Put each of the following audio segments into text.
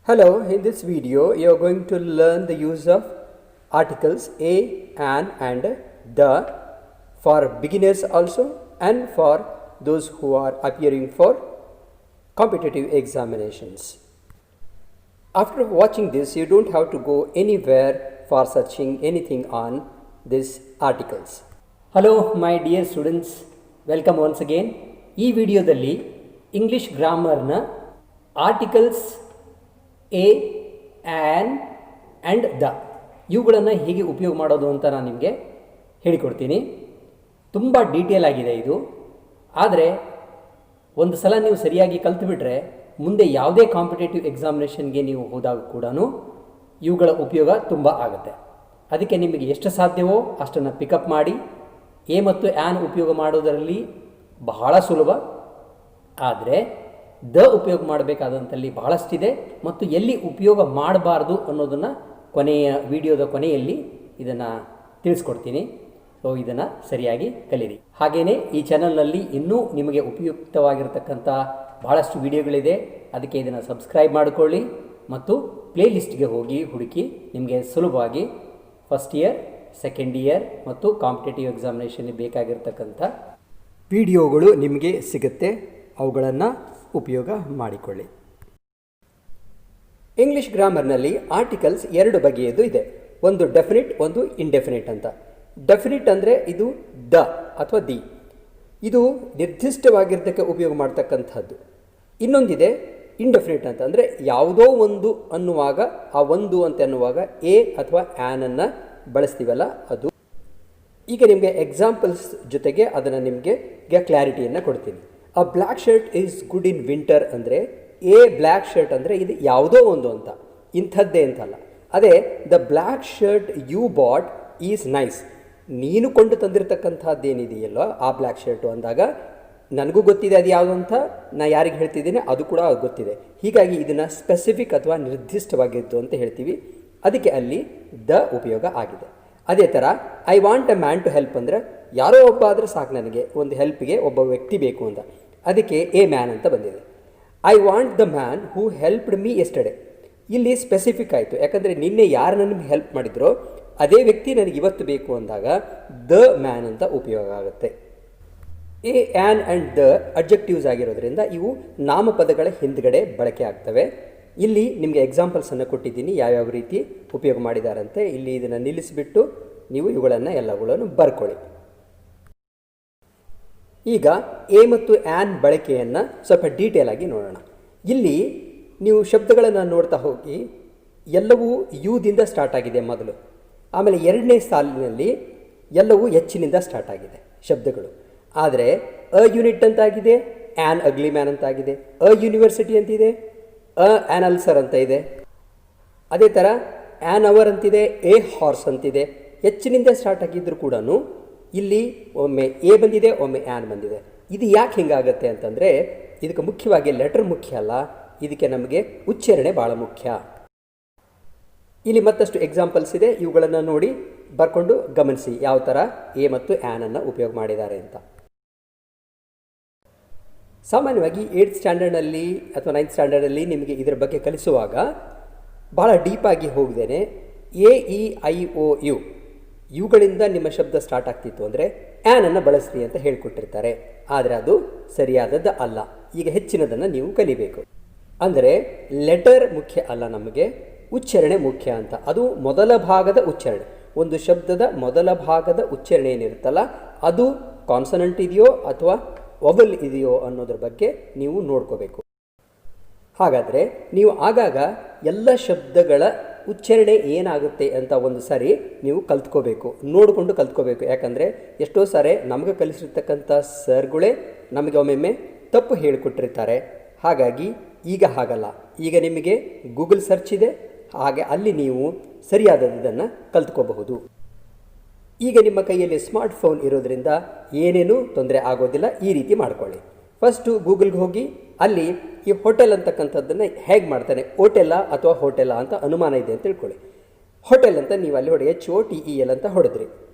Hello, in this video you are going to learn the use of articles a, an and the for beginners also and for those who are appearing for competitive examinations. After watching this, you don't have to go anywhere for searching anything on these articles. Hello my dear students, welcome once again. ಈ ವಿಡಿಯೋದಲ್ಲಿ English ಗ್ರಾಮರ್ನ articles a, an and the ಇವುಗಳನ್ನು ಹೇಗೆ ಉಪಯೋಗ ಮಾಡೋದು ಅಂತ ನಾನು ನಿಮಗೆ ಹೇಳಿಕೊಡ್ತೀನಿ. ತುಂಬ ಡೀಟೇಲ್ ಆಗಿದೆ ಇದು. ಆದರೆ ಒಂದು ಸಲ ನೀವು ಸರಿಯಾಗಿ ಕಲ್ತುಬಿಟ್ರೆ ಮುಂದೆ ಯಾವುದೇ ಕಾಂಪಿಟೇಟಿವ್ ಎಕ್ಸಾಮಿನೇಷನ್ಗೆ ನೀವು ಹೋದಾಗ ಕೂಡ ಇವುಗಳ ಉಪಯೋಗ ತುಂಬ ಆಗುತ್ತೆ. ಅದಕ್ಕೆ ನಿಮಗೆ ಎಷ್ಟು ಸಾಧ್ಯವೋ ಅಷ್ಟನ್ನು ಪಿಕಪ್ ಮಾಡಿ. ಎ ಮತ್ತು ಆ್ಯನ್ ಉಪಯೋಗ ಮಾಡೋದರಲ್ಲಿ ಬಹಳ ಸುಲಭ, ಆದರೆ ದ ಉಪಯೋಗ ಮಾಡಬೇಕಾದಂಥಲ್ಲಿ ಬಹಳಷ್ಟಿದೆ ಮತ್ತು ಎಲ್ಲಿ ಉಪಯೋಗ ಮಾಡಬಾರ್ದು ಅನ್ನೋದನ್ನು ವಿಡಿಯೋದ ಕೊನೆಯಲ್ಲಿ ಇದನ್ನು ತಿಳಿಸ್ಕೊಡ್ತೀನಿ. ಸೊ ಇದನ್ನು ಸರಿಯಾಗಿ ಕಲೀರಿ. ಹಾಗೆಯೇ ಈ ಚಾನಲ್ನಲ್ಲಿ ಇನ್ನೂ ನಿಮಗೆ ಉಪಯುಕ್ತವಾಗಿರತಕ್ಕಂಥ ಬಹಳಷ್ಟು ವಿಡಿಯೋಗಳಿದೆ. ಅದಕ್ಕೆ ಇದನ್ನು ಸಬ್ಸ್ಕ್ರೈಬ್ ಮಾಡಿಕೊಳ್ಳಿ ಮತ್ತು ಪ್ಲೇಲಿಸ್ಟ್ಗೆ ಹೋಗಿ ಹುಡುಕಿ ನಿಮಗೆ ಸುಲಭವಾಗಿ ಫಸ್ಟ್ ಇಯರ್, ಸೆಕೆಂಡ್ ಇಯರ್ ಮತ್ತು ಕಾಂಪಿಟೇಟಿವ್ ಎಕ್ಸಾಮಿನೇಷನ್ಗೆ ಬೇಕಾಗಿರ್ತಕ್ಕಂಥ ವಿಡಿಯೋಗಳು ನಿಮಗೆ ಸಿಗುತ್ತೆ. ಅವುಗಳನ್ನು ಉಪಯೋಗ ಮಾಡಿಕೊಳ್ಳಿ. ಇಂಗ್ಲಿಷ್ ಗ್ರಾಮರ್ನಲ್ಲಿ ಆರ್ಟಿಕಲ್ಸ್ ಎರಡು ಬಗೆಯದು ಇದೆ. ಒಂದು ಡೆಫಿನಿಟ್, ಒಂದು ಇಂಡೆಫಿನಿಟ್ ಅಂತ. ಡೆಫಿನಿಟ್ ಅಂದರೆ ಇದು ದ ಅಥವಾ ದಿ, ಇದು ನಿರ್ದಿಷ್ಟವಾಗಿರ್ತಕ್ಕೆ ಉಪಯೋಗ ಮಾಡ್ತಕ್ಕಂಥದ್ದು. ಇನ್ನೊಂದಿದೆ ಇಂಡೆಫಿನಿಟ್ ಅಂತ, ಅಂದರೆ ಯಾವುದೋ ಒಂದು ಅನ್ನುವಾಗ ಆ ಒಂದು ಅಂತ ಅನ್ನುವಾಗ ಎ ಅಥವಾ ಆ್ಯನನ್ನು ಬಳಸ್ತೀವಲ್ಲ ಅದು. ಈಗ ನಿಮಗೆ ಎಕ್ಸಾಂಪಲ್ಸ್ ಜೊತೆಗೆ ಅದನ್ನು ನಿಮಗೆ ಕ್ಲಾರಿಟಿಯನ್ನು ಕೊಡ್ತೀನಿ. A black shirt is good in winter ಅಂದರೆ ಎ ಬ್ಲ್ಯಾಕ್ ಶರ್ಟ್ ಅಂದರೆ ಇದು ಯಾವುದೋ ಒಂದು ಅಂತ, ಇಂಥದ್ದೇ ಅಂತಲ್ಲ. ಅದೇ the black shirt you bought is nice, ನೀನು ಕೊಂಡು ತಂದಿರತಕ್ಕಂಥದ್ದೇನಿದೆಯಲ್ಲೋ ಆ ಬ್ಲ್ಯಾಕ್ ಶರ್ಟು ಅಂದಾಗ ನನಗೂ ಗೊತ್ತಿದೆ ಅದು ಯಾವುದು ಅಂತ, ನಾನು ಯಾರಿಗೆ ಹೇಳ್ತಿದ್ದೀನಿ ಅದು ಕೂಡ ಗೊತ್ತಿದೆ. ಹೀಗಾಗಿ ಇದನ್ನು ಸ್ಪೆಸಿಫಿಕ್ ಅಥವಾ ನಿರ್ದಿಷ್ಟವಾಗಿದ್ದು ಅಂತ ಹೇಳ್ತೀವಿ. ಅದಕ್ಕೆ ಅಲ್ಲಿ ದ ಉಪಯೋಗ ಆಗಿದೆ. ಅದೇ ಥರ I want a man to help ಅಂದರೆ ಯಾರೋ ಒಬ್ಬ ಆದರೆ ಸಾಕು, ನನಗೆ ಒಂದು ಹೆಲ್ಪ್ಗೆ ಒಬ್ಬ ವ್ಯಕ್ತಿ ಬೇಕು ಅಂತ. ಅದಕ್ಕೆ ಎ ಮ್ಯಾನ್ ಅಂತ ಬಂದಿದೆ. I want the man who helped me yesterday, ಇಲ್ಲಿ ಸ್ಪೆಸಿಫಿಕ್ ಆಯಿತು. ಯಾಕಂದರೆ ನಿನ್ನೆ ಯಾರು ನನಗೆ ಹೆಲ್ಪ್ ಮಾಡಿದ್ರೋ ಅದೇ ವ್ಯಕ್ತಿ ನನಗೆ ಇವತ್ತು ಬೇಕು ಅಂದಾಗ ದ ಮ್ಯಾನ್ ಅಂತ ಉಪಯೋಗ ಆಗುತ್ತೆ. A, an and the adjectives ಆಗಿರೋದ್ರಿಂದ ಇವು ನಾಮಪದಗಳ ಹಿಂದ್ಗಡೆ ಬಳಕೆ ಆಗ್ತವೆ. ಇಲ್ಲಿ ನಿಮಗೆ ಎಕ್ಸಾಂಪಲ್ಸನ್ನು ಕೊಟ್ಟಿದ್ದೀನಿ ಯಾವ್ಯಾವ ರೀತಿ ಉಪಯೋಗ ಮಾಡಿದಾರಂತೆ. ಇಲ್ಲಿ ಇದನ್ನು ನಿಲ್ಲಿಸಿಬಿಟ್ಟು ನೀವು ಇವುಗಳನ್ನು ಎಲ್ಲಗಳನ್ನು ಬರ್ಕೊಳ್ಳಿ. ಈಗ ಎ ಮತ್ತು ಆ್ಯನ್ ಬಳಕೆಯನ್ನು ಸ್ವಲ್ಪ ಡೀಟೇಲ್ ಆಗಿ ನೋಡೋಣ. ಇಲ್ಲಿ ನೀವು ಶಬ್ದಗಳನ್ನು ನೋಡ್ತಾ ಹೋಗಿ ಎಲ್ಲವೂ ಯುದಿಂದ ಸ್ಟಾರ್ಟ್ ಆಗಿದೆ ಮೊದಲು, ಆಮೇಲೆ ಎರಡನೇ ಸಾಲಿನಲ್ಲಿ ಎಲ್ಲವೂ ಎಚ್ಚಿನಿಂದ ಸ್ಟಾರ್ಟ್ ಆಗಿದೆ ಶಬ್ದಗಳು. ಆದರೆ ಅ ಯೂನಿಟ್ ಅಂತಾಗಿದೆ, ಆ್ಯನ್ ಅಗ್ಲಿ ಮ್ಯಾನ್ ಅಂತಾಗಿದೆ, ಅ ಯೂನಿವರ್ಸಿಟಿ ಅಂತಿದೆ, ಆ್ಯನ್ ಅಲ್ಸರ್ ಅಂತ ಇದೆ. ಅದೇ ಥರ ಆ್ಯನ್ ಅವರ್ ಅಂತಿದೆ, ಎ ಹಾರ್ಸ್ ಅಂತಿದೆ. ಎಚ್ಚಿನಿಂದ ಸ್ಟಾರ್ಟ್ ಆಗಿದ್ದರೂ ಕೂಡ ಇಲ್ಲಿ ಒಮ್ಮೆ ಎ ಬಂದಿದೆ, ಒಮ್ಮೆ ಆ್ಯನ್ ಬಂದಿದೆ. ಇದು ಯಾಕೆ ಹಿಂಗಾಗತ್ತೆ ಅಂತಂದರೆ ಇದಕ್ಕೆ ಮುಖ್ಯವಾಗಿ ಲೆಟರ್ ಮುಖ್ಯ ಅಲ್ಲ, ಇದಕ್ಕೆ ನಮಗೆ ಉಚ್ಚಾರಣೆ ಭಾಳ ಮುಖ್ಯ. ಇಲ್ಲಿ ಮತ್ತಷ್ಟು ಎಕ್ಸಾಂಪಲ್ಸ್ ಇದೆ, ಇವುಗಳನ್ನು ನೋಡಿ ಬರ್ಕೊಂಡು ಗಮನಿಸಿ ಯಾವ ಥರ ಎ ಮತ್ತು ಆ್ಯನನ್ನು ಉಪಯೋಗ ಮಾಡಿದ್ದಾರೆ ಅಂತ. ಸಾಮಾನ್ಯವಾಗಿ 8th ಸ್ಟ್ಯಾಂಡರ್ಡ್ನಲ್ಲಿ ಅಥವಾ 9th ಸ್ಟ್ಯಾಂಡರ್ಡಲ್ಲಿ ನಿಮಗೆ ಇದರ ಬಗ್ಗೆ ಕಲಿಸುವಾಗ ಭಾಳ ಡೀಪಾಗಿ ಹೋಗದೇನೆ A, E, I, O, U ಇವುಗಳಿಂದ ನಿಮ್ಮ ಶಬ್ದ ಸ್ಟಾರ್ಟ್ ಆಗ್ತಿತ್ತು ಅಂದರೆ ಆ್ಯನನ್ನು ಬಳಸ್ರಿ ಅಂತ ಹೇಳಿಕೊಟ್ಟಿರ್ತಾರೆ. ಆದರೆ ಅದು ಸರಿಯಾದದ್ದು ಅಲ್ಲ. ಈಗ ಹೆಚ್ಚಿನದನ್ನು ನೀವು ಕಲಿಬೇಕು. ಅಂದರೆ ಲೆಟರ್ ಮುಖ್ಯ ಅಲ್ಲ, ನಮಗೆ ಉಚ್ಚಾರಣೆ ಮುಖ್ಯ ಅಂತ. ಅದು ಮೊದಲ ಭಾಗದ ಉಚ್ಚಾರಣೆ, ಒಂದು ಶಬ್ದದ ಮೊದಲ ಭಾಗದ ಉಚ್ಚಾರಣೆ ಏನಿರುತ್ತಲ್ಲ ಅದು ಕಾನ್ಸನೆಂಟ್ ಇದೆಯೋ ಅಥವಾ ವೊವೆಲ್ ಇದೆಯೋ ಅನ್ನೋದ್ರ ಬಗ್ಗೆ ನೀವು ನೋಡ್ಕೋಬೇಕು. ಹಾಗಾದರೆ ನೀವು ಆಗಾಗ ಎಲ್ಲ ಶಬ್ದಗಳ ಉಚ್ಚಾರಣೆ ಏನಾಗುತ್ತೆ ಅಂತ ಒಂದು ಸಾರಿ ನೀವು ಕಲ್ತ್ಕೋಬೇಕು, ನೋಡಿಕೊಂಡು ಕಲ್ತ್ಕೋಬೇಕು. ಯಾಕಂದರೆ ಎಷ್ಟೋ ಸಾರಿ ನಮಗೆ ಕಲಿಸಿರ್ತಕ್ಕಂಥ ಸರ್ಗಳೇ ನಮಗೆ ಒಮ್ಮೊಮ್ಮೆ ತಪ್ಪು ಹೇಳಿಕೊಟ್ಟಿರ್ತಾರೆ. ಹಾಗಾಗಿ ಈಗ ಹಾಗಲ್ಲ, ಈಗ ನಿಮಗೆ ಗೂಗಲ್ ಸರ್ಚ್ ಇದೆ, ಹಾಗೆ ಅಲ್ಲಿ ನೀವು ಸರಿಯಾದದನ್ನು ಕಲ್ತ್ಕೋಬಹುದು. ಈಗ ನಿಮ್ಮ ಕೈಯಲ್ಲಿ ಸ್ಮಾರ್ಟ್ಫೋನ್ ಇರೋದ್ರಿಂದ ಏನೇನೂ ತೊಂದರೆ ಆಗೋದಿಲ್ಲ. ಈ ರೀತಿ ಮಾಡ್ಕೊಳ್ಳಿ. ಫಸ್ಟು ಗೂಗಲ್ಗೆ ಹೋಗಿ ಅಲ್ಲಿ ಈ ಹೋಟೆಲ್ ಅಂತಕ್ಕಂಥದ್ದನ್ನು ಹೇಗೆ ಮಾಡ್ತಾನೆ, ಹೋಟೆಲ್ಲ ಅಥವಾ ಹೋಟೆಲ್ಲ ಅಂತ ಅನುಮಾನ ಇದೆ ಅಂತ ತಿಳ್ಕೊಳ್ಳಿ. ಹೋಟೆಲ್ ಅಂತ ನೀವು ಅಲ್ಲಿ ಹೊಡೆ HOTEL ಅಂತ ಹೊಡೆದ್ರಿ.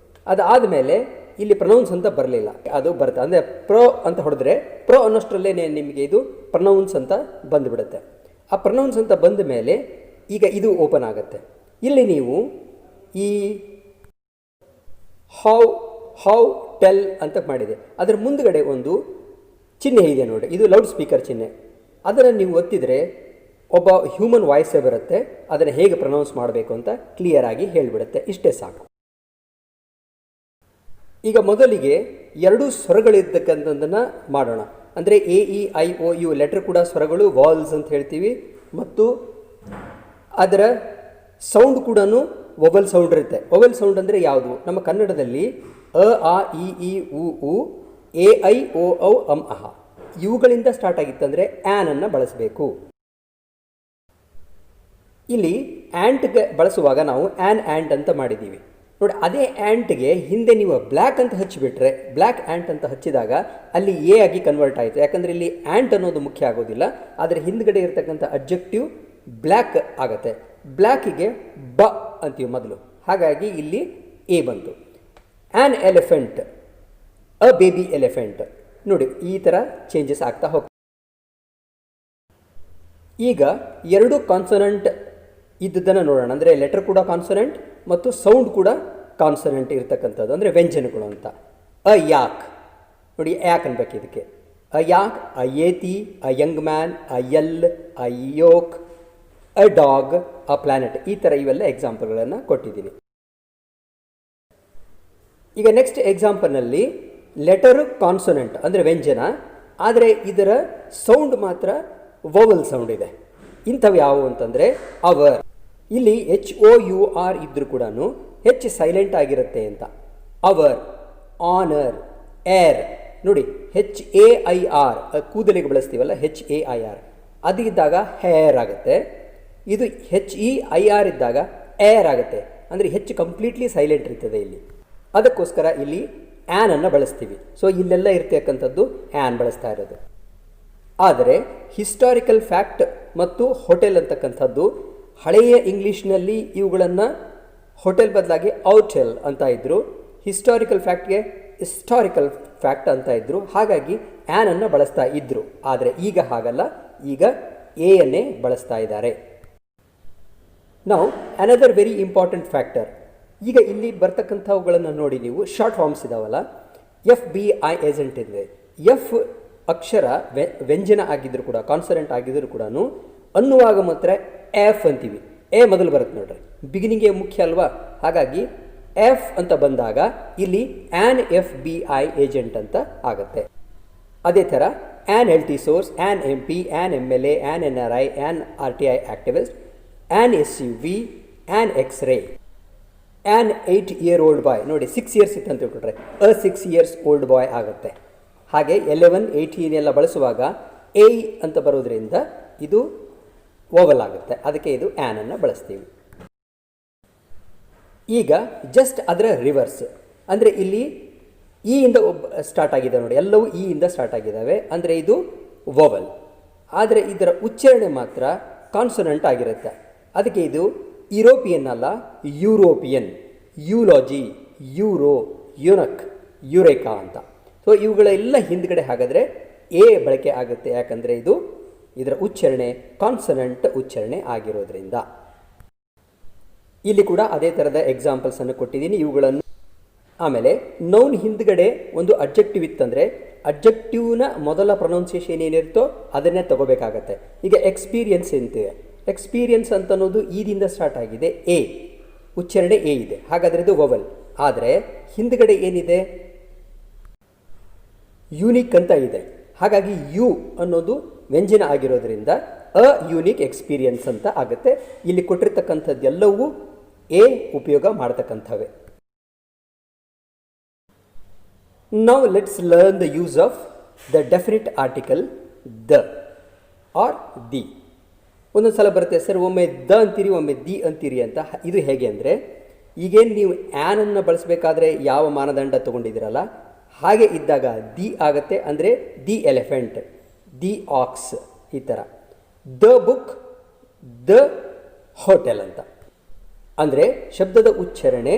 ಅದಾದಮೇಲೆ ಇಲ್ಲಿ ಪ್ರೊನೌನ್ಸ್ ಅಂತ ಬರಲಿಲ್ಲ, ಅದು ಬರುತ್ತೆ. ಅಂದರೆ ಪ್ರೋ ಅಂತ ಹೊಡೆದ್ರೆ ಪ್ರೋ ಅನ್ನೋಷ್ಟರಲ್ಲೇ ನಿಮಗೆ ಇದು ಪ್ರೊನೌನ್ಸ್ ಅಂತ ಬಂದುಬಿಡುತ್ತೆ. ಆ ಪ್ರೊನೌನ್ಸ್ ಅಂತ ಬಂದ ಮೇಲೆ ಈಗ ಇದು ಓಪನ್ ಆಗುತ್ತೆ. ಇಲ್ಲಿ ನೀವು ಈ ಹೌ ಟೆಲ್ ಅಂತ ಮಾಡಿದೆ, ಅದರ ಮುಂದುಗಡೆ ಒಂದು ಚಿಹ್ನೆ ಇದೆ ನೋಡಿ, ಇದು ಲೌಡ್ ಸ್ಪೀಕರ್ ಚಿಹ್ನೆ. ಅದನ್ನು ನೀವು ಒತ್ತಿದರೆ ಒಬ್ಬ ಹ್ಯೂಮನ್ ವಾಯ್ಸೇ ಬರುತ್ತೆ, ಅದನ್ನು ಹೇಗೆ ಪ್ರೊನೌನ್ಸ್ ಮಾಡಬೇಕು ಅಂತ ಕ್ಲಿಯರ್ ಆಗಿ ಹೇಳಿಬಿಡುತ್ತೆ. ಇಷ್ಟೇ ಸಾಕು. ಈಗ ಮೊದಲಿಗೆ ಎರಡು ಸ್ವರಗಳಿರ್ತಕ್ಕಂಥದ್ದನ್ನು ಮಾಡೋಣ. ಅಂದರೆ AEIOU ಲೆಟರ್ ಕೂಡ ಸ್ವರಗಳು, ವಾಲ್ಸ್ ಅಂತ ಹೇಳ್ತೀವಿ, ಮತ್ತು ಅದರ ಸೌಂಡ್ ಕೂಡ ವೊವೆಲ್ ಸೌಂಡ್ ಇರುತ್ತೆ. ವೊವೆಲ್ ಸೌಂಡ್ ಅಂದರೆ ಯಾವುದು? ನಮ್ಮ ಕನ್ನಡದಲ್ಲಿ ಅ ಇ ಈ ಉ AIOO ಅಂ ಇವುಗಳಿಂದ ಸ್ಟಾರ್ಟ್ ಆಗಿತ್ತಂದರೆ ಆ್ಯನನ್ನು ಬಳಸಬೇಕು. ಇಲ್ಲಿ ಆ್ಯಂಟ್ಗೆ ಬಳಸುವಾಗ ನಾವು ಆ್ಯಂಟ್ ಅಂತ ಮಾಡಿದ್ದೀವಿ ನೋಡಿ. ಅದೇ ಆ್ಯಂಟ್ಗೆ ಹಿಂದೆ ನೀವು ಬ್ಲ್ಯಾಕ್ ಅಂತ ಹಚ್ಚಿಬಿಟ್ರೆ, ಬ್ಲ್ಯಾಕ್ ಆ್ಯಂಟ್ ಅಂತ ಹಚ್ಚಿದಾಗ ಅಲ್ಲಿ ಎ ಆಗಿ ಕನ್ವರ್ಟ್ ಆಯಿತು. ಯಾಕಂದರೆ ಇಲ್ಲಿ ಆ್ಯಂಟ್ ಅನ್ನೋದು ಮುಖ್ಯ ಆಗೋದಿಲ್ಲ, ಆದರೆ ಹಿಂದ್ಗಡೆ ಇರತಕ್ಕಂಥ ಅಬ್ಜೆಕ್ಟಿವ್ ಬ್ಲ್ಯಾಕ್ ಆಗುತ್ತೆ. ಬ್ಲ್ಯಾಕಿಗೆ ಬ ಅಂತೀವಿ ಮೊದಲು, ಹಾಗಾಗಿ ಇಲ್ಲಿ ಎ ಬಂತು. An elephant, a baby elephant ನೋಡಿ, ಈ ಥರ ಚೇಂಜಸ್ ಆಗ್ತಾ ಹೋಗ್ತದೆ. ಈಗ ಎರಡು ಕಾನ್ಸನೆಂಟ್ ಇದ್ದದ್ದನ್ನು ನೋಡೋಣ. ಅಂದರೆ ಲೆಟರ್ ಕೂಡ ಕಾನ್ಸನೆಂಟ್ ಮತ್ತು ಸೌಂಡ್ ಕೂಡ ಕಾನ್ಸನೆಂಟ್ ಇರ್ತಕ್ಕಂಥದ್ದು, ಅಂದರೆ ವ್ಯಂಜನಗಳು ಅಂತ. ಅ ಯಾಕ್ ನೋಡಿ, ಯಾಕ್ ಅನ್ಬೇಕು ಇದಕ್ಕೆ. A yak, a yeti, a young man, a yell, a yoke, a dog, a planet, ಈ ಥರ ಇವೆಲ್ಲ ಎಕ್ಸಾಂಪಲ್ಗಳನ್ನು ಕೊಟ್ಟಿದ್ದೀನಿ. ಈಗ ನೆಕ್ಸ್ಟ್ ಎಕ್ಸಾಂಪಲ್ನಲ್ಲಿ ಲೆಟರು ಕಾನ್ಸೊನೆಂಟ್ ಅಂದರೆ ವ್ಯಂಜನ, ಆದರೆ ಇದರ ಸೌಂಡ್ ಮಾತ್ರ ವೊವೆಲ್ ಸೌಂಡ್ ಇದೆ. ಇಂಥವು ಯಾವುವು ಅಂತಂದರೆ ಅವರ್. ಇಲ್ಲಿ HOUR ಇದ್ದರೂ ಕೂಡ ಹೆಚ್ ಸೈಲೆಂಟ್ ಆಗಿರುತ್ತೆ ಅಂತ. ಅವರ್, ಆನರ್, ಏರ್ ನೋಡಿ, HAIR ಕೂದಲಿಗೆ ಬಳಸ್ತೀವಲ್ಲ, HAIR ಅದು ಇದ್ದಾಗ ಹೇರ್ ಆಗುತ್ತೆ. ಇದು HEIR ಇದ್ದಾಗ ಏರ್ ಆಗುತ್ತೆ, ಅಂದರೆ ಹೆಚ್ಚು ಕಂಪ್ಲೀಟ್ಲಿ ಸೈಲೆಂಟ್ ಇರ್ತದೆ ಇಲ್ಲಿ. ಅದಕ್ಕೋಸ್ಕರ ಇಲ್ಲಿ ಆ್ಯನನ್ನು ಬಳಸ್ತೀವಿ. ಸೊ ಇಲ್ಲೆಲ್ಲ ಇರ್ತಕ್ಕಂಥದ್ದು ಆ್ಯನ್ ಬಳಸ್ತಾ ಇರೋದು. ಆದರೆ ಹಿಸ್ಟಾರಿಕಲ್ ಫ್ಯಾಕ್ಟ್ ಮತ್ತು ಹೋಟೆಲ್ ಅಂತಕ್ಕಂಥದ್ದು ಹಳೆಯ ಇಂಗ್ಲೀಷ್ನಲ್ಲಿ ಇವುಗಳನ್ನು ಹೋಟೆಲ್ ಬದಲಾಗಿ ಔಟೆಲ್ ಅಂತ ಇದ್ದರು, ಹಿಸ್ಟಾರಿಕಲ್ ಫ್ಯಾಕ್ಟ್ಗೆ ಹಿಸ್ಟಾರಿಕಲ್ ಫ್ಯಾಕ್ಟ್ ಅಂತ ಇದ್ದರು. ಹಾಗಾಗಿ ಆ್ಯನನ್ನು ಬಳಸ್ತಾ ಇದ್ದರು. ಆದರೆ ಈಗ ಹಾಗಲ್ಲ, ಈಗ ಎಯನ್ನೇ ಬಳಸ್ತಾ ಇದ್ದಾರೆ. ನಾವು ಅನದರ್ ವೆರಿ ಇಂಪಾರ್ಟೆಂಟ್ ಫ್ಯಾಕ್ಟರ್, ಈಗ ಇಲ್ಲಿ ಬರ್ತಕ್ಕಂಥವುಗಳನ್ನು ನೋಡಿ ನೀವು, ಶಾರ್ಟ್ ಫಾರ್ಮ್ಸ್ ಇದಾವಲ್ಲ, FBI ಏಜೆಂಟ್ ಇದೆ. ಎಫ್ ಅಕ್ಷರ ವ್ಯಂಜನ ಆಗಿದ್ದರೂ ಕೂಡ, ಕಾನ್ಸನೆಂಟ್ ಆಗಿದ್ದರೂ ಕೂಡ ಅನ್ನುವಾಗ ಮಾತ್ರ ಎಫ್ ಅಂತೀವಿ. ಎ ಮೊದಲು ಬರುತ್ತೆ ನೋಡ್ರಿ, ಬಿಗಿನಿಂಗ್ಗೆ ಮುಖ್ಯ ಅಲ್ವಾ. ಹಾಗಾಗಿ ಎಫ್ ಅಂತ ಬಂದಾಗ ಇಲ್ಲಿ ಆ್ಯನ್ FBI ಏಜೆಂಟ್ ಅಂತ ಆಗುತ್ತೆ. ಅದೇ ಥರ an LT source, an MP, an MLA, an NRI, an RTI activist, an SUV, an x-ray, an 8-year-old boy ನೋಡಿ, 6 years ಇತ್ತು ಅಂತ ತಿಳ್ಕೊಂಡ್ರೆ ಅ 6 years old ಬಾಯ್ ಆಗುತ್ತೆ. ಹಾಗೆ 11, 18 ಎಲ್ಲ ಬಳಸುವಾಗ ಎ ಅಂತ ಬರೋದ್ರಿಂದ ಇದು ವೊವೆಲ್ ಆಗುತ್ತೆ, ಅದಕ್ಕೆ ಇದು ಆ್ಯನನ್ನು ಬಳಸ್ತೀವಿ. ಈಗ ಜಸ್ಟ್ ಅದರ ರಿವರ್ಸ್, ಅಂದರೆ ಇಲ್ಲಿ ಇ ಇಂದ ಸ್ಟಾರ್ಟ್ ಆಗಿದೆ ನೋಡಿ, ಎಲ್ಲವೂ ಇ ಇಂದ ಸ್ಟಾರ್ಟ್ ಆಗಿದ್ದಾವೆ, ಅಂದರೆ ಇದು ವೊವೆಲ್. ಆದರೆ ಇದರ ಉಚ್ಚಾರಣೆ ಮಾತ್ರ ಕಾನ್ಸೊನೆಂಟ್ ಆಗಿರುತ್ತೆ. ಅದಕ್ಕೆ ಇದು ಯುರೋಪಿಯನ್ ಅಲ್ಲ, ಯುರೋಪಿಯನ್, ಯೂಲಾಜಿ, ಯೂರೋ, ಯುನಕ್, ಯುರೇಕಾ ಅಂತ. ಸೊ ಇವುಗಳೆಲ್ಲ ಹಿಂದ್ಗಡೆ ಹಾಗಾದರೆ ಎ ಬಳಕೆ ಆಗುತ್ತೆ, ಯಾಕಂದರೆ ಇದು ಇದರ ಉಚ್ಚಾರಣೆ ಕಾನ್ಸನೆಂಟ್ ಉಚ್ಚಾರಣೆ ಆಗಿರೋದ್ರಿಂದ. ಇಲ್ಲಿ ಕೂಡ ಅದೇ ಥರದ ಎಕ್ಸಾಂಪಲ್ಸನ್ನು ಕೊಟ್ಟಿದ್ದೀನಿ ಇವುಗಳನ್ನು. ಆಮೇಲೆ ನೌನ್ ಹಿಂದ್ಗಡೆ ಒಂದು ಅಬ್ಜೆಕ್ಟಿವ್ ಇತ್ತಂದರೆ ಅಬ್ಜೆಕ್ಟಿವ್ನ ಮೊದಲ ಪ್ರೊನೌನ್ಸಿಯೇಷನ್ ಏನಿರುತ್ತೋ ಅದನ್ನೇ ತಗೋಬೇಕಾಗತ್ತೆ. ಈಗ ಎಕ್ಸ್ಪೀರಿಯನ್ಸ್ ಅಂತಿದೆ, ಎಕ್ಸ್ಪೀರಿಯನ್ಸ್ ಅಂತ ಅನ್ನೋದು ಈದಿಂದ ಸ್ಟಾರ್ಟ್ ಆಗಿದೆ, ಎ ಉಚ್ಚಾರಣೆ ಎ ಇದೆ, ಹಾಗಾದರೆ ಇದು ವೊವೆಲ್. ಆದರೆ ಹಿಂದ್ಗಡೆ ಏನಿದೆ, ಯೂನಿಕ್ ಅಂತ ಇದೆ, ಹಾಗಾಗಿ ಯು ಅನ್ನೋದು ವ್ಯಂಜನ ಆಗಿರೋದ್ರಿಂದ ಅ ಯೂನಿಕ್ ಎಕ್ಸ್ಪೀರಿಯನ್ಸ್ ಅಂತ ಆಗುತ್ತೆ. ಇಲ್ಲಿ ಕೊಟ್ಟಿರ್ತಕ್ಕಂಥದ್ದೆಲ್ಲವೂ ಎ ಉಪಯೋಗ ಮಾಡ್ತಕ್ಕಂಥವೇ. Now let's learn the use of the definite article the or the. ಒಂದೊಂದು ಸಲ ಬರುತ್ತೆ ಸರ್, ಒಮ್ಮೆ ದ ಅಂತೀರಿ, ಒಮ್ಮೆ ದಿ ಅಂತೀರಿ ಅಂತ. ಇದು ಹೇಗೆ ಅಂದರೆ, ಈಗೇನು ನೀವು ಆ್ಯನನ್ನು ಬಳಸಬೇಕಾದ್ರೆ ಯಾವ ಮಾನದಂಡ ತೊಗೊಂಡಿದ್ದೀರಲ್ಲ, ಹಾಗೆ ಇದ್ದಾಗ ದಿ ಆಗುತ್ತೆ. ಅಂದರೆ ದಿ ಎಲಿಫೆಂಟ್, ದಿ ಆಕ್ಸ್, ಈ ಥರ. ದ ಬುಕ್, ದ ಹೋಟೆಲ್ ಅಂತ. ಅಂದರೆ ಶಬ್ದದ ಉಚ್ಚಾರಣೆ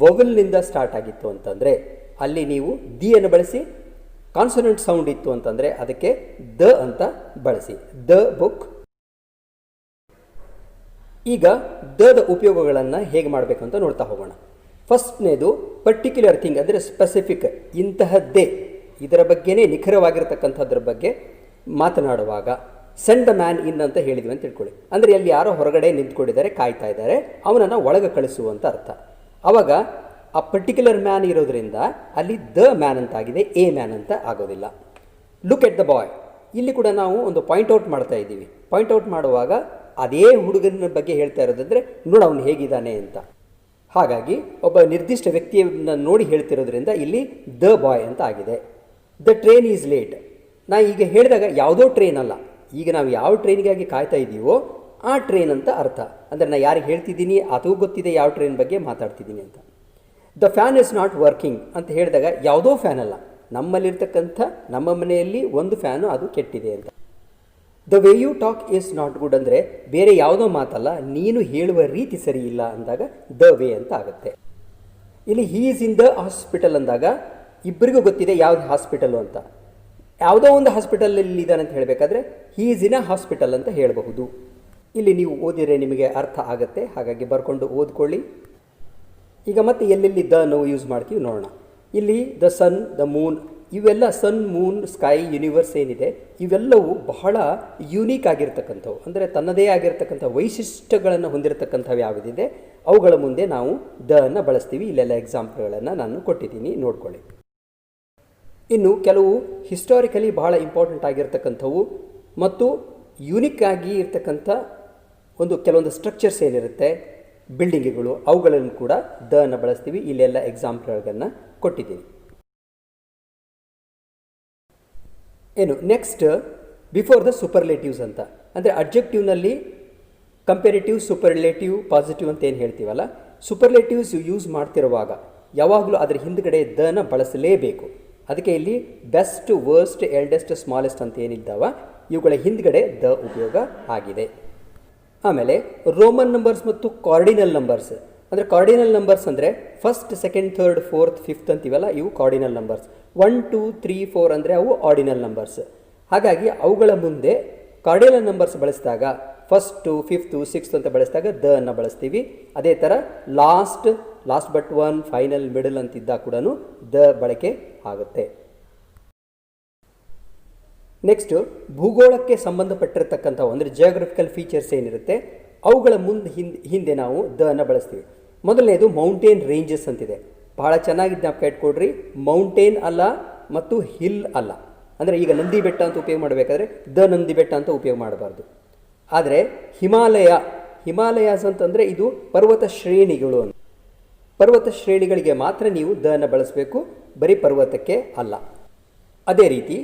ವೊವೆಲ್ನಿಂದ ಸ್ಟಾರ್ಟ್ ಆಗಿತ್ತು ಅಂತಂದರೆ ಅಲ್ಲಿ ನೀವು ದಿ ಅನ್ನು ಬಳಸಿ. ಕಾನ್ಸೊನೆಂಟ್ ಸೌಂಡ್ ಇತ್ತು ಅಂತಂದರೆ ಅದಕ್ಕೆ ದ ಅಂತ ಬಳಸಿ. ದ ಬುಕ್, ಈಗ ದ ಉಪಯೋಗಗಳನ್ನು ಹೇಗೆ ಮಾಡಬೇಕು ಅಂತ ನೋಡ್ತಾ ಹೋಗೋಣ. ಫಸ್ಟ್ನೇದು ಪರ್ಟಿಕ್ಯುಲರ್ ಥಿಂಗ್, ಅಂದರೆ ಸ್ಪೆಸಿಫಿಕ್, ಇಂತಹದ್ದೇ, ಇದರ ಬಗ್ಗೆನೇ ನಿಖರವಾಗಿರ್ತಕ್ಕಂಥದ್ರ ಬಗ್ಗೆ ಮಾತನಾಡುವಾಗ ಸೆಂಡ್ ದ ಮ್ಯಾನ್ ಇನ್ ಅಂತ ಹೇಳಿದ್ವಿ ಅಂತ ತಿಳ್ಕೊಳ್ಳಿ. ಅಂದರೆ ಅಲ್ಲಿ ಯಾರೋ ಹೊರಗಡೆ ನಿಂತ್ಕೊಂಡಿದ್ದಾರೆ, ಕಾಯ್ತಾ ಇದ್ದಾರೆ, ಅವನನ್ನು ಒಳಗೆ ಕಳಿಸುವಂತ ಅರ್ಥ. ಆವಾಗ ಆ ಪರ್ಟಿಕ್ಯುಲರ್ ಮ್ಯಾನ್ ಇರೋದ್ರಿಂದ ಅಲ್ಲಿ ದ ಮ್ಯಾನ್ ಅಂತಾಗಿದೆ, ಎ ಮ್ಯಾನ್ ಅಂತ ಆಗೋದಿಲ್ಲ. ಲುಕ್ ಎಟ್ ದ ಬಾಯ್, ಇಲ್ಲಿ ಕೂಡ ನಾವು ಒಂದು ಪಾಯಿಂಟ್ಔಟ್ ಮಾಡ್ತಾ ಇದ್ದೀವಿ. ಪಾಯಿಂಟ್ಔಟ್ ಮಾಡುವಾಗ ಅದೇ ಹುಡುಗನ ಬಗ್ಗೆ ಹೇಳ್ತಾ ಇರೋದಂದರೆ ನೋಡು ಅವನು ಹೇಗಿದ್ದಾನೆ ಅಂತ. ಹಾಗಾಗಿ ಒಬ್ಬ ನಿರ್ದಿಷ್ಟ ವ್ಯಕ್ತಿಯನ್ನು ನೋಡಿ ಹೇಳ್ತಿರೋದ್ರಿಂದ ಇಲ್ಲಿ ದ ಬಾಯ್ ಅಂತ ಆಗಿದೆ. ದ ಟ್ರೈನ್ ಈಸ್ ಲೇಟ್, ನಾ ಈಗ ಹೇಳಿದಾಗ ಯಾವುದೋ ಟ್ರೈನ್ ಅಲ್ಲ, ಈಗ ನಾವು ಯಾವ ಟ್ರೈನಿಗಾಗಿ ಕಾಯ್ತಾ ಇದ್ದೀವೋ ಆ ಟ್ರೈನ್ ಅಂತ ಅರ್ಥ. ಅಂದರೆ ನಾನು ಯಾರಿಗೆ ಹೇಳ್ತಿದ್ದೀನಿ ಅದು ಗೊತ್ತಿದೆ ಯಾವ ಟ್ರೈನ್ ಬಗ್ಗೆ ಮಾತಾಡ್ತಿದ್ದೀನಿ ಅಂತ. The fan is not working ಅಂತ ಹೇಳಿದಾಗ ಯಾವುದೋ ಫ್ಯಾನ್ ಅಲ್ಲ, ನಮ್ಮಲ್ಲಿರ್ತಕ್ಕಂಥ ನಮ್ಮ ಮನೆಯಲ್ಲಿ ಒಂದು ಫ್ಯಾನು ಅದು ಕೆಟ್ಟಿದೆ ಅಂತ. The way you talk is not good ಅಂದರೆ ಬೇರೆ ಯಾವುದೋ ಮಾತಲ್ಲ, ನೀನು ಹೇಳುವ ರೀತಿ ಸರಿ ಇಲ್ಲ ಅಂದಾಗ ದ ವೇ ಅಂತ ಆಗುತ್ತೆ. ಇಲ್ಲಿ he is in the hospital ಅಂದಾಗ ಇಬ್ಬರಿಗೂ ಗೊತ್ತಿದೆ ಯಾವ್ದು ಹಾಸ್ಪಿಟಲು ಅಂತ. ಯಾವುದೋ ಒಂದು ಹಾಸ್ಪಿಟಲಲ್ಲಿ ಇದ್ದಾನೆ ಅಂತ ಹೇಳಬೇಕಾದ್ರೆ he is in a hospital ಅಂತ ಹೇಳಬಹುದು. ಇಲ್ಲಿ ನೀವು ಓದಿದರೆ ನಿಮಗೆ ಅರ್ಥ ಆಗುತ್ತೆ, ಹಾಗಾಗಿ ಬರ್ಕೊಂಡು ಓದ್ಕೊಳ್ಳಿ. ಈಗ ಮತ್ತೆ ಎಲ್ಲೆಲ್ಲಿ ದ ನಾವು ಯೂಸ್ ಮಾಡ್ತೀವಿ ನೋಡೋಣ. ಇಲ್ಲಿ ದ ಸನ್, ದ ಮೂನ್, ಇವೆಲ್ಲ ಸನ್, ಮೂನ್, ಸ್ಕೈ, ಯೂನಿವರ್ಸ್ ಏನಿದೆ ಇವೆಲ್ಲವೂ ಬಹಳ ಯೂನಿಕ್ ಆಗಿರ್ತಕ್ಕಂಥವು, ಅಂದರೆ ತನ್ನದೇ ಆಗಿರ್ತಕ್ಕಂಥ ವೈಶಿಷ್ಟ್ಯಗಳನ್ನು ಹೊಂದಿರತಕ್ಕಂಥವು ಯಾವುದಿದೆ ಅವುಗಳ ಮುಂದೆ ನಾವು ದ ಅನ್ನು ಬಳಸ್ತೀವಿ. ಇಲ್ಲೆಲ್ಲ ಎಕ್ಸಾಂಪಲ್ಗಳನ್ನು ನಾನು ಕೊಟ್ಟಿದ್ದೀನಿ, ನೋಡ್ಕೊಳ್ಳಿ. ಇನ್ನು ಕೆಲವು ಹಿಸ್ಟಾರಿಕಲಿ ಬಹಳ ಇಂಪಾರ್ಟೆಂಟ್ ಆಗಿರ್ತಕ್ಕಂಥವು ಮತ್ತು ಯೂನಿಕ್ ಆಗಿ ಇರ್ತಕ್ಕಂಥ ಕೆಲವೊಂದು ಸ್ಟ್ರಕ್ಚರ್ಸ್ ಏನಿರುತ್ತೆ, ಬಿಲ್ಡಿಂಗ್ಗಳು, ಅವುಗಳನ್ನು ಕೂಡ ದ ಅನ್ನು ಬಳಸ್ತೀವಿ. ಇಲ್ಲೆಲ್ಲ ಎಕ್ಸಾಂಪಲ್ಗಳನ್ನು ಕೊಟ್ಟಿದ್ದೀನಿ. ಏನು ನೆಕ್ಸ್ಟ್, ಬಿಫೋರ್ ದ ಸೂಪರ್ಲೇಟಿವ್ಸ್ ಅಂತ, ಅಂದರೆ ಅಡ್ಜೆಕ್ಟಿವ್ನಲ್ಲಿ ಕಂಪೇರಿಟಿವ್, ಸೂಪರ್ಲೇಟಿವ್, ಪಾಸಿಟಿವ್ ಅಂತ ಏನು ಹೇಳ್ತೀವಲ್ಲ, ಸೂಪರ್ಲೇಟಿವ್ಸ್ ಯೂಸ್ ಮಾಡ್ತಿರುವಾಗ ಯಾವಾಗಲೂ ಅದರ ಹಿಂದ್ಗಡೆ ದನ ಬಳಸಲೇಬೇಕು. ಅದಕ್ಕೆ ಇಲ್ಲಿ ಬೆಸ್ಟ್, ವರ್ಸ್ಟ್, ಎಲ್ಡೆಸ್ಟ್, ಸ್ಮಾಲೆಸ್ಟ್ ಅಂತ ಏನಿದ್ದಾವ ಇವುಗಳ ಹಿಂದ್ಗಡೆ ದ ಉಪಯೋಗ ಆಗಿದೆ. ಆಮೇಲೆ ರೋಮನ್ ನಂಬರ್ಸ್ ಮತ್ತು ಕಾರ್ಡಿನಲ್ ನಂಬರ್ಸ್, ಅಂದರೆ ಕಾರ್ಡಿನಲ್ ನಂಬರ್ಸ್ ಅಂದರೆ first, second, third, fourth, fifth ಅಂತೀವಲ್ಲ, ಇವು ಕಾರ್ಡಿನಲ್ ನಂಬರ್ಸ್. 1, 2, 3, 4 ಅಂದರೆ ಅವು ಆರ್ಡಿನಲ್ ನಂಬರ್ಸ್. ಹಾಗಾಗಿ ಅವುಗಳ ಮುಂದೆ ಕಾರ್ಡಿನಲ್ ನಂಬರ್ಸ್ ಬಳಸಿದಾಗ ಫಸ್ಟು, ಫಿಫ್ತು, ಸಿಕ್ಸ್ತ್ ಅಂತ ಬಳಸಿದಾಗ ದ ಅನ್ನು ಬಳಸ್ತೀವಿ. ಅದೇ ಥರ last but one, final, middle ಅಂತಿದ್ದಾಗ ಕೂಡ ದ ಬಳಕೆ ಆಗುತ್ತೆ. ನೆಕ್ಸ್ಟು ಭೂಗೋಳಕ್ಕೆ ಸಂಬಂಧಪಟ್ಟಿರ್ತಕ್ಕಂಥವು, ಅಂದರೆ ಜಿಯೋಗ್ರಫಿಕಲ್ ಫೀಚರ್ಸ್ ಏನಿರುತ್ತೆ ಅವುಗಳ ಹಿಂದೆ ನಾವು ದ ಅನ್ನು ಬಳಸ್ತೀವಿ. ಮೊದಲನೇದು ಮೌಂಟೇನ್ ರೇಂಜಸ್ ಅಂತಿದೆ, ಬಹಳ ಚೆನ್ನಾಗಿ ಜ್ಞಾಪಕ ಇಟ್ಕೊಡ್ರಿ. ಮೌಂಟೇನ್ ಅಲ್ಲ ಮತ್ತು ಹಿಲ್ ಅಲ್ಲ. ಅಂದರೆ ಈಗ ನಂದಿ ಬೆಟ್ಟ ಅಂತ ಉಪಯೋಗ ಮಾಡಬೇಕಾದ್ರೆ ದ ನಂದಿ ಬೆಟ್ಟ ಅಂತ ಉಪಯೋಗ ಮಾಡಬಾರ್ದು. ಆದರೆ ಹಿಮಾಲಯಾಸ್ ಅಂತಂದರೆ ಇದು ಪರ್ವತ ಶ್ರೇಣಿಗಳು ಅಂತ. ಪರ್ವತ ಶ್ರೇಣಿಗಳಿಗೆ ಮಾತ್ರ ನೀವು ದ ಅನ್ನು ಬಳಸಬೇಕು, ಬರೀ ಪರ್ವತಕ್ಕೆ ಅಲ್ಲ. ಅದೇ ರೀತಿ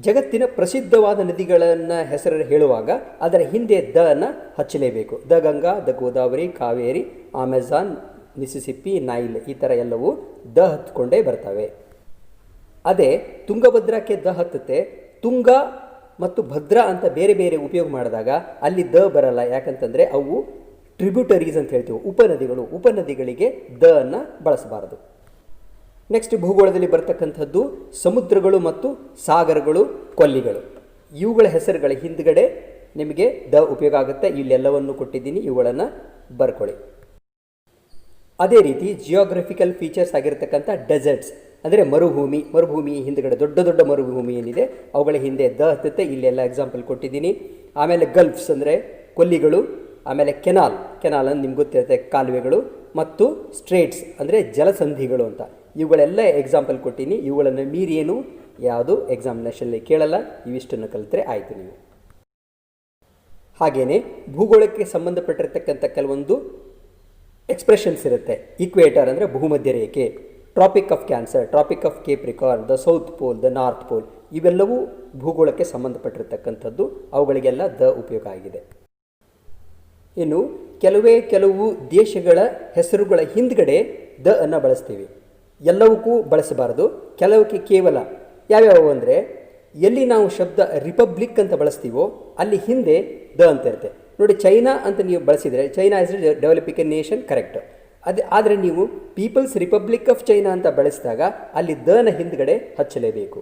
ಜಗತ್ತಿನ ಪ್ರಸಿದ್ಧವಾದ ನದಿಗಳನ್ನು ಹೆಸರು ಹೇಳುವಾಗ ಅದರ ಹಿಂದೆ ದ ಅನ್ನು ಹಚ್ಚಲೇಬೇಕು. The Ganga, the Godavari, Kaveri, Amazon, Mississippi, Nile, ಈ ಥರ ಎಲ್ಲವೂ ದ ಹತ್ಕೊಂಡೇ ಬರ್ತವೆ. ಅದೇ ತುಂಗಭದ್ರಕ್ಕೆ ದ ಹತ್ತುತ್ತೆ. ತುಂಗ ಮತ್ತು ಭದ್ರಾ ಅಂತ ಬೇರೆ ಬೇರೆ ಉಪಯೋಗ ಮಾಡಿದಾಗ ಅಲ್ಲಿ ದ ಬರಲ್ಲ. ಯಾಕಂತಂದರೆ ಅವು ಟ್ರಿಬ್ಯೂಟರೀಸ್ ಅಂತ ಹೇಳ್ತೀವಿ, ಉಪನದಿಗಳು. ಉಪನದಿಗಳಿಗೆ ದ ಅನ್ನು ಬಳಸಬಾರದು. ನೆಕ್ಸ್ಟ್ ಭೂಗೋಳದಲ್ಲಿ ಬರ್ತಕ್ಕಂಥದ್ದು ಸಮುದ್ರಗಳು ಮತ್ತು ಸಾಗರಗಳು, ಕೊಲ್ಲಿಗಳು. ಇವುಗಳ ಹೆಸರುಗಳ ಹಿಂದ್ಗಡೆ ನಿಮಗೆ ದ ಉಪಯೋಗ ಆಗುತ್ತೆ. ಇಲ್ಲೆಲ್ಲವನ್ನು ಕೊಟ್ಟಿದ್ದೀನಿ, ಇವುಗಳನ್ನು ಬರ್ಕೊಳ್ಳಿ. ಅದೇ ರೀತಿ ಜಿಯೋಗ್ರಫಿಕಲ್ ಫೀಚರ್ಸ್ ಆಗಿರ್ತಕ್ಕಂಥ ಡೆಸರ್ಟ್ಸ್ ಅಂದರೆ ಮರುಭೂಮಿ ಹಿಂದ್ಗಡೆ ದೊಡ್ಡ ದೊಡ್ಡ ಮರುಭೂಮಿ ಏನಿದೆ ಅವುಗಳ ಹಿಂದೆ ದ ಹತ್ತುತ್ತೆ. ಇಲ್ಲೆಲ್ಲ ಎಕ್ಸಾಂಪಲ್ ಕೊಟ್ಟಿದ್ದೀನಿ. ಆಮೇಲೆ ಗಲ್ಫ್ಸ್ ಅಂದರೆ ಕೊಲ್ಲಿಗಳು. ಆಮೇಲೆ ಕೆನಾಲ್ ಅಂದರೆ ನಿಮ್ಗೆ ಗೊತ್ತಿರುತ್ತೆ, ಕಾಲುವೆಗಳು. ಮತ್ತು ಸ್ಟ್ರೇಟ್ಸ್ ಅಂದರೆ ಜಲಸಂಧಿಗಳು ಅಂತ. ಇವುಗಳೆಲ್ಲ ಎಕ್ಸಾಂಪಲ್ ಕೊಟ್ಟಿನಿ. ಇವುಗಳನ್ನು ಮೀರಿ ಏನು ಯಾವುದು ಎಕ್ಸಾಮಿನೇಷನಲ್ಲಿ ಕೇಳಲ್ಲ. ಇವಿಷ್ಟನ್ನು ಕಲಿತ್ರೆ ಆಯಿತು ನೀವು. ಹಾಗೆಯೇ ಭೂಗೋಳಕ್ಕೆ ಸಂಬಂಧಪಟ್ಟಿರ್ತಕ್ಕಂಥ ಕೆಲವೊಂದು ಎಕ್ಸ್ಪ್ರೆಷನ್ಸ್ ಇರುತ್ತೆ. ಈಕ್ವೇಟರ್ ಅಂದರೆ ಭೂಮಧ್ಯ ರೇಖೆ, Tropic of Cancer, Tropic of Capricorn, the South Pole, the North Pole, ಇವೆಲ್ಲವೂ ಭೂಗೋಳಕ್ಕೆ ಸಂಬಂಧಪಟ್ಟಿರ್ತಕ್ಕಂಥದ್ದು. ಅವುಗಳಿಗೆಲ್ಲ ದ ಉಪಯೋಗ ಆಗಿದೆ. ಇನ್ನು ಕೆಲವು ದೇಶಗಳ ಹೆಸರುಗಳ ಹಿಂದ್ಗಡೆ ದ ಅನ್ನು ಬಳಸ್ತೀವಿ. ಎಲ್ಲವಕ್ಕೂ ಬಳಸಬಾರದು, ಕೆಲವಕ್ಕೆ ಕೇವಲ. ಯಾವ್ಯಾವು ಅಂದರೆ ಎಲ್ಲಿ ನಾವು ಶಬ್ದ ರಿಪಬ್ಲಿಕ್ ಅಂತ ಬಳಸ್ತೀವೋ ಅಲ್ಲಿ ಹಿಂದೆ ದ ಅಂತ ಇರುತ್ತೆ. ನೋಡಿ, ಚೈನಾ ಅಂತ ನೀವು ಬಳಸಿದರೆ China is developing A nation, correct. ಆದರೆ ನೀವು ಪೀಪಲ್ಸ್ ರಿಪಬ್ಲಿಕ್ ಆಫ್ ಚೈನಾ ಅಂತ ಬಳಸಿದಾಗ ಅಲ್ಲಿ ದನ ಹಿಂದ್ಗಡೆ ಹಚ್ಚಲೇಬೇಕು.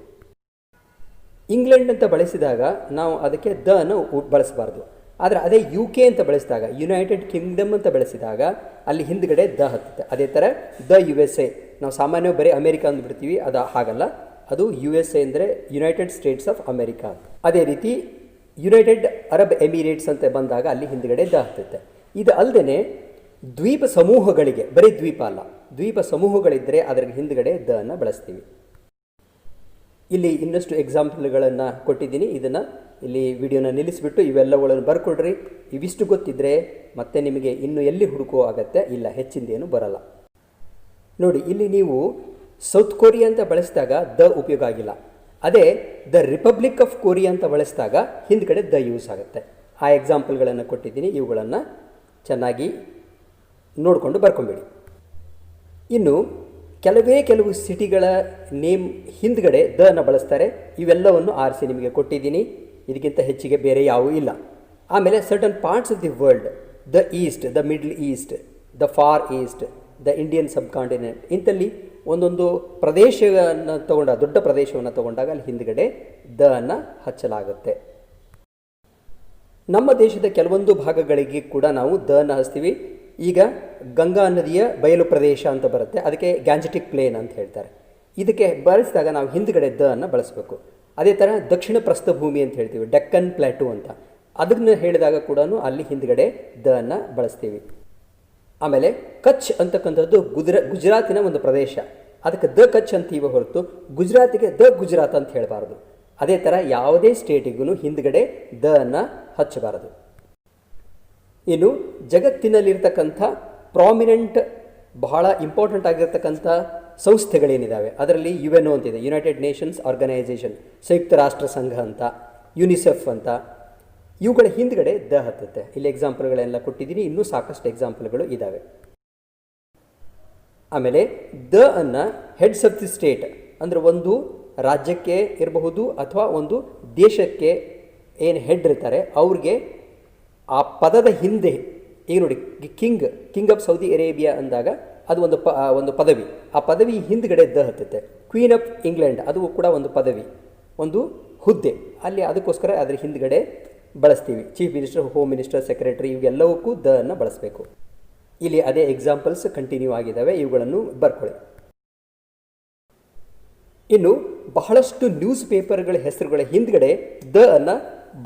ಇಂಗ್ಲೆಂಡ್ ಅಂತ ಬಳಸಿದಾಗ ನಾವು ಅದಕ್ಕೆ ದ ಅನ್ನು ಬಳಸಬಾರ್ದು. ಆದರೆ ಅದೇ ಯು ಕೆ ಅಂತ ಬಳಸಿದಾಗ, ಯುನೈಟೆಡ್ ಕಿಂಗ್ಡಮ್ ಅಂತ ಬಳಸಿದಾಗ ಅಲ್ಲಿ ಹಿಂದ್ಗಡೆ ದ ಹತ್ತುತ್ತೆ. ಅದೇ ಥರ ದ ಯು ಎಸ್ ಎ, ನಾವು ಸಾಮಾನ್ಯವಾಗಿ ಬರೀ ಅಮೇರಿಕಾ ಅಂದ್ಬಿಡ್ತೀವಿ, ಅದು ಹಾಗಲ್ಲ, ಅದು ಯು ಎಸ್ ಎ ಅಂದರೆ ಯುನೈಟೆಡ್ ಸ್ಟೇಟ್ಸ್ ಆಫ್ ಅಮೇರಿಕಾ. ಅದೇ ರೀತಿ ಯುನೈಟೆಡ್ ಅರಬ್ ಎಮಿರೇಟ್ಸ್ ಅಂತ ಬಂದಾಗ ಅಲ್ಲಿ ಹಿಂದ್ಗಡೆ ದ ಹತ್ತುತ್ತೆ. ಇದು ಅಲ್ಲದೆ ದ್ವೀಪ ಸಮೂಹಗಳಿಗೆ, ಬರೀ ದ್ವೀಪ ಅಲ್ಲ, ದ್ವೀಪ ಸಮೂಹಗಳಿದ್ದರೆ ಅದರ ಹಿಂದ್ಗಡೆ ದ ಅನ್ನು ಬಳಸ್ತೀವಿ. ಇಲ್ಲಿ ಇನ್ನಷ್ಟು ಎಕ್ಸಾಂಪಲ್ಗಳನ್ನು ಕೊಟ್ಟಿದ್ದೀನಿ. ಇದನ್ನು ಇಲ್ಲಿ ವಿಡಿಯೋನ ನಿಲ್ಲಿಸಿಬಿಟ್ಟು ಇವೆಲ್ಲಗಳನ್ನು ಬರ್ಕೊಡ್ರಿ. ಇವಿಷ್ಟು ಗೊತ್ತಿದ್ದರೆ ಮತ್ತೆ ನಿಮಗೆ ಇನ್ನು ಎಲ್ಲಿ ಹುಡುಕೋ ಆಗತ್ತೆ, ಇಲ್ಲ ಹೆಚ್ಚಿಂದೇನು ಬರಲ್ಲ. ನೋಡಿ, ಇಲ್ಲಿ ನೀವು ಸೌತ್ ಕೊರಿಯಾ ಅಂತ ಬಳಸಿದಾಗ ದ ಉಪಯೋಗ ಆಗಿಲ್ಲ. ಅದೇ ದ ರಿಪಬ್ಲಿಕ್ ಆಫ್ ಕೊರಿಯಾ ಅಂತ ಬಳಸಿದಾಗ ಹಿಂದ್ಗಡೆ ದ ಯೂಸ್ ಆಗುತ್ತೆ. ಆ ಎಕ್ಸಾಂಪಲ್ಗಳನ್ನು ಕೊಟ್ಟಿದ್ದೀನಿ, ಇವುಗಳನ್ನು ಚೆನ್ನಾಗಿ ನೋಡಿಕೊಂಡು ಬರ್ಕೊಂಬೇಡಿ. ಇನ್ನು ಕೆಲವು ಸಿಟಿಗಳ ನೇಮ್ ಹಿಂದ್ಗಡೆ ದ ಅನ್ನು ಬಳಸ್ತಾರೆ. ಇವೆಲ್ಲವನ್ನು ಆರಿಸಿ ನಿಮಗೆ ಕೊಟ್ಟಿದ್ದೀನಿ, ಇದಕ್ಕಿಂತ ಹೆಚ್ಚಿಗೆ ಬೇರೆ ಯಾವುೂ ಇಲ್ಲ. ಆಮೇಲೆ certain parts of the world, the East, the Middle East, the Far East, the Indian subcontinent, ಇಂಥಲ್ಲಿ ಒಂದೊಂದು ಪ್ರದೇಶವನ್ನು ತಗೊಂಡಾಗ, ದೊಡ್ಡ ಪ್ರದೇಶವನ್ನು ತಗೊಂಡಾಗ ಅಲ್ಲಿ ಹಿಂದ್ಗಡೆ ದ ಅನ್ನು ಹಚ್ಚಲಾಗುತ್ತೆ. ನಮ್ಮ ದೇಶದ ಕೆಲವೊಂದು ಭಾಗಗಳಿಗೆ ಕೂಡ ನಾವು ದ ಅನ್ನು ಹಚ್ತೀವಿ. ಈಗ ಗಂಗಾ ನದಿಯ ಬಯಲು ಪ್ರದೇಶ ಅಂತ ಬರುತ್ತೆ, ಅದಕ್ಕೆ ಗ್ಯಾಂಜೆಟಿಕ್ ಪ್ಲೇನ್ ಅಂತ ಹೇಳ್ತಾರೆ. ಇದಕ್ಕೆ ಬಳಸಿದಾಗ ನಾವು ಹಿಂದ್ಗಡೆ ದ ಅನ್ನು ಬಳಸಬೇಕು. ಅದೇ ಥರ ದಕ್ಷಿಣ ಪ್ರಸ್ಥಭೂಮಿ ಅಂತ ಹೇಳ್ತೀವಿ, ಡೆಕ್ಕನ್ ಪ್ಲಾಟೂ ಅಂತ, ಅದನ್ನು ಹೇಳಿದಾಗ ಕೂಡ ಅಲ್ಲಿ ಹಿಂದ್ಗಡೆ ದ ಅನ್ನು ಬಳಸ್ತೀವಿ. ಆಮೇಲೆ ಕಚ್ ಅಂತಕ್ಕಂಥದ್ದು ಗುಜರಾತಿನ ಒಂದು ಪ್ರದೇಶ, ಅದಕ್ಕೆ ದ ಕಚ್ ಅಂತೀವ ಹೊರತು ಗುಜರಾತಿಗೆ ದ ಗುಜರಾತ್ ಅಂತ ಹೇಳಬಾರ್ದು. ಅದೇ ಥರ ಯಾವುದೇ ಸ್ಟೇಟಿಗೂ ಹಿಂದ್ಗಡೆ ದ ಅನ್ನು ಹಚ್ಚಬಾರದು. ಇನ್ನು ಜಗತ್ತಿನಲ್ಲಿರ್ತಕ್ಕಂಥ ಪ್ರಾಮಿನೆಂಟ್, ಬಹಳ ಇಂಪಾರ್ಟೆಂಟ್ ಆಗಿರ್ತಕ್ಕಂಥ ಸಂಸ್ಥೆಗಳೇನಿದ್ದಾವೆ, ಅದರಲ್ಲಿ UN ಅಂತಿದೆ, ಯುನೈಟೆಡ್ ನೇಷನ್ಸ್ ಆರ್ಗನೈಸೇಷನ್, ಸಂಯುಕ್ತ ರಾಷ್ಟ್ರ ಸಂಘ ಅಂತ, ಯುನಿಸೆಫ್ ಅಂತ, ಇವುಗಳ ಹಿಂದ್ಗಡೆ ದ ಹತ್ತುತ್ತೆ. ಇಲ್ಲಿ ಎಕ್ಸಾಂಪಲ್ಗಳೆಲ್ಲ ಕೊಟ್ಟಿದ್ದೀನಿ, ಇನ್ನೂ ಸಾಕಷ್ಟು ಎಕ್ಸಾಂಪಲ್ಗಳು ಇದ್ದಾವೆ. ಆಮೇಲೆ ದ ಅನ್ನು ಹೆಡ್ಸ್ ಆಫ್ ದಿ ಸ್ಟೇಟ್, ಅಂದರೆ ಒಂದು ರಾಜ್ಯಕ್ಕೆ ಇರಬಹುದು ಅಥವಾ ಒಂದು ದೇಶಕ್ಕೆ ಏನು ಹೆಡ್ ಇರ್ತಾರೆ ಅವ್ರಿಗೆ ಆ ಪದದ ಹಿಂದೆ, ಈಗ ನೋಡಿ ಕಿಂಗ್ ಆಫ್ ಸೌದಿ ಅರೇಬಿಯಾ ಅಂದಾಗ ಅದು ಒಂದು ಪದವಿ, ಆ ಪದವಿ ಹಿಂದ್ಗಡೆ ದ ಹತ್ತುತ್ತೆ. ಕ್ವೀನ್ ಆಫ್ ಇಂಗ್ಲೆಂಡ್, ಅದು ಕೂಡ ಒಂದು ಪದವಿ, ಒಂದು ಹುದ್ದೆ, ಅಲ್ಲಿ ಅದಕ್ಕೋಸ್ಕರ ಅದರ ಹಿಂದ್ಗಡೆ ಬಳಸ್ತೀವಿ. Chief minister, home minister, secretary, ಇವೆಲ್ಲವಕ್ಕೂ ದ ಅನ್ನು ಬಳಸಬೇಕು. ಇಲ್ಲಿ ಅದೇ ಎಕ್ಸಾಂಪಲ್ಸ್ ಕಂಟಿನ್ಯೂ ಆಗಿದ್ದಾವೆ, ಇವುಗಳನ್ನು ಬರ್ಕೊಳ್ಳಿ. ಇನ್ನು ಬಹಳಷ್ಟು ನ್ಯೂಸ್ ಪೇಪರ್ಗಳ ಹೆಸರುಗಳ ಹಿಂದ್ಗಡೆ ದ ಅನ್ನು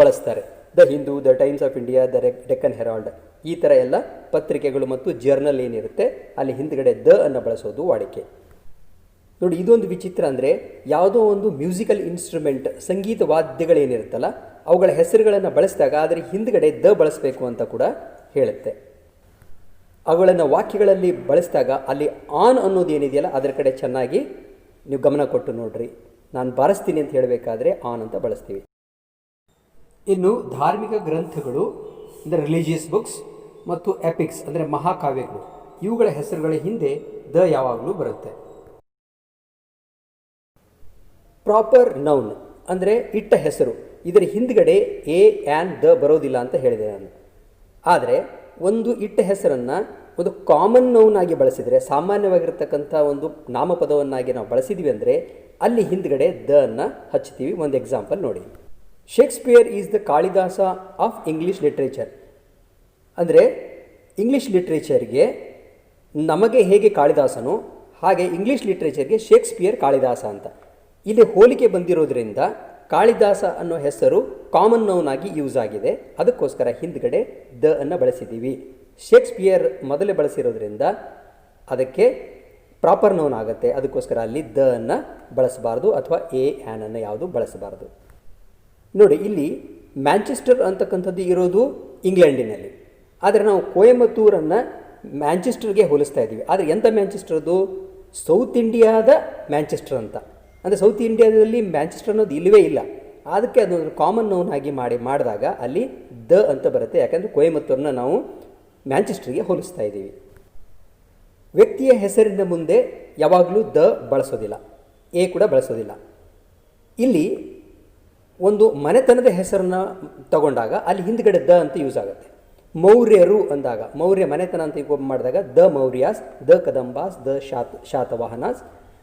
ಬಳಸ್ತಾರೆ. The Hindu, the Times of India, the Deccan Herald, ಈ ಥರ ಎಲ್ಲ ಪತ್ರಿಕೆಗಳು ಮತ್ತು ಜರ್ನಲ್ ಏನಿರುತ್ತೆ ಅಲ್ಲಿ ಹಿಂದ್ಗಡೆ ದ ಅನ್ನು ಬಳಸೋದು ವಾಡಿಕೆ. ನೋಡಿ, ಇದೊಂದು ವಿಚಿತ್ರ ಅಂದರೆ ಯಾವುದೋ ಒಂದು ಮ್ಯೂಸಿಕಲ್ ಇನ್ಸ್ಟ್ರೂಮೆಂಟ್, ಸಂಗೀತ ವಾದ್ಯಗಳೇನಿರುತ್ತಲ್ಲ ಅವುಗಳ ಹೆಸರುಗಳನ್ನು ಬಳಸಿದಾಗ ಅದರ ಹಿಂದ್ಗಡೆ ದ ಬಳಸಬೇಕು ಅಂತ ಕೂಡ ಹೇಳುತ್ತೆ. ಅವುಗಳನ್ನು ವಾಕ್ಯಗಳಲ್ಲಿ ಬಳಸಿದಾಗ ಅಲ್ಲಿ ಆನ್ ಅನ್ನೋದು ಏನಿದೆಯಲ್ಲ ಅದರ ಕಡೆ ಚೆನ್ನಾಗಿ ನೀವು ಗಮನ ಕೊಟ್ಟು ನೋಡ್ರಿ. ನಾನು ಬಾರಿಸ್ತೀನಿ ಅಂತ ಹೇಳಬೇಕಾದ್ರೆ ಆನ್ ಅಂತ ಬಳಸ್ತೀವಿ. ಇನ್ನು ಧಾರ್ಮಿಕ ಗ್ರಂಥಗಳು ಅಂದರೆ ರಿಲಿಜಿಯಸ್ ಬುಕ್ಸ್ ಮತ್ತು ಎಪಿಕ್ಸ್ ಅಂದರೆ ಮಹಾಕಾವ್ಯಗಳು, ಇವುಗಳ ಹೆಸರುಗಳ ಹಿಂದೆ ದ ಯಾವಾಗಲೂ ಬರುತ್ತೆ. ಪ್ರಾಪರ್ ನೌನ್ ಅಂದರೆ ಇಟ್ಟ ಹೆಸರು, ಇದರ ಹಿಂದ್ಗಡೆ ಎ ಆ್ಯಂಡ್ ದ ಬರೋದಿಲ್ಲ ಅಂತ ಹೇಳಿದೆ ನಾನು. ಆದರೆ ಒಂದು ಇಟ್ಟ ಹೆಸರನ್ನು ಒಂದು ಕಾಮನ್ ನೌನ್ ಆಗಿ ಬಳಸಿದರೆ, ಸಾಮಾನ್ಯವಾಗಿರ್ತಕ್ಕಂಥ ಒಂದು ನಾಮಪದವನ್ನಾಗಿ ನಾವು ಬಳಸಿದ್ವಿ ಅಂದರೆ ಅಲ್ಲಿ ಹಿಂದ್ಗಡೆ ದ ಅನ್ನು ಹಚ್ತೀವಿ. ಒಂದು ಎಕ್ಸಾಂಪಲ್ ನೋಡಿ, Shakespeare is the Kalidasa of English literature. ಅಂದರೆ ಇಂಗ್ಲೀಷ್ ಲಿಟ್ರೇಚರ್ಗೆ ನಮಗೆ ಹೇಗೆ ಕಾಳಿದಾಸನೋ ಹಾಗೆ ಇಂಗ್ಲೀಷ್ ಲಿಟ್ರೇಚರ್ಗೆ ಶೇಕ್ಸ್ಪಿಯರ್ ಕಾಳಿದಾಸ ಅಂತ. ಇಲ್ಲಿ ಹೋಲಿಕೆ ಬಂದಿರೋದ್ರಿಂದ ಕಾಳಿದಾಸ ಅನ್ನೋ ಹೆಸರು ಕಾಮನ್ ನೌನ್ ಆಗಿ ಯೂಸ್ ಆಗಿದೆ, ಅದಕ್ಕೋಸ್ಕರ ಹಿಂದ್ಗಡೆ ದ ಅನ್ನು ಬಳಸಿದ್ದೀವಿ. ಶೇಕ್ಸ್ಪಿಯರ್ ಮೊದಲೇ ಬಳಸಿರೋದ್ರಿಂದ ಅದಕ್ಕೆ ಪ್ರಾಪರ್ ನೌನ್ ಆಗುತ್ತೆ, ಅದಕ್ಕೋಸ್ಕರ ಅಲ್ಲಿ ದ ಅನ್ನು ಬಳಸಬಾರ್ದು ಅಥವಾ ಎ ಆ್ಯನ್ ಅನ್ನು ಯಾವುದು ಬಳಸಬಾರ್ದು. ನೋಡಿ, ಇಲ್ಲಿ ಮ್ಯಾಂಚೆಸ್ಟರ್ ಅಂತಕ್ಕಂಥದ್ದು ಇರೋದು ಇಂಗ್ಲೆಂಡಿನಲ್ಲಿ, ಆದರೆ ನಾವು ಕೊಯಮತ್ತೂರನ್ನು ಮ್ಯಾಂಚೆಸ್ಟರ್ಗೆ ಹೋಲಿಸ್ತಾ ಇದ್ದೀವಿ. ಆದರೆ ಎಂಥ ಮ್ಯಾಂಚೆಸ್ಟರ್ದು? ಸೌತ್ ಇಂಡಿಯಾದ ಮ್ಯಾಂಚೆಸ್ಟರ್ ಅಂತ. ಅಂದರೆ ಸೌತ್ ಇಂಡಿಯಾದಲ್ಲಿ ಮ್ಯಾಂಚೆಸ್ಟರ್ ಅನ್ನೋದು ಇಲ್ಲವೇ ಇಲ್ಲ, ಅದಕ್ಕೆ ಅದೊಂದು ಕಾಮನ್ ನೌನ್ ಆಗಿ ಮಾಡಿದಾಗ ಅಲ್ಲಿ ದ ಅಂತ ಬರುತ್ತೆ. ಯಾಕಂದರೆ ಕೊಯಮತ್ತೂರನ್ನ ನಾವು ಮ್ಯಾಂಚೆಸ್ಟರ್ಗೆ ಹೋಲಿಸ್ತಾ ಇದ್ದೀವಿ. ವ್ಯಕ್ತಿಯ ಹೆಸರಿನ ಮುಂದೆ ಯಾವಾಗಲೂ ದ ಬಳಸೋದಿಲ್ಲ, ಎ ಕೂಡ ಬಳಸೋದಿಲ್ಲ. ಇಲ್ಲಿ ಒಂದು ಮನೆತನದ ಹೆಸರನ್ನು ತಗೊಂಡಾಗ ಅಲ್ಲಿ ಹಿಂದ್ಗಡೆ ದ ಅಂತ ಯೂಸ್ ಆಗುತ್ತೆ. ಮೌರ್ಯರು ಅಂದಾಗ, ಮೌರ್ಯ ಮನೆತನ ಅಂತ ಮಾಡಿದಾಗ the Mauryas, the Kadambas, the Satavahanas.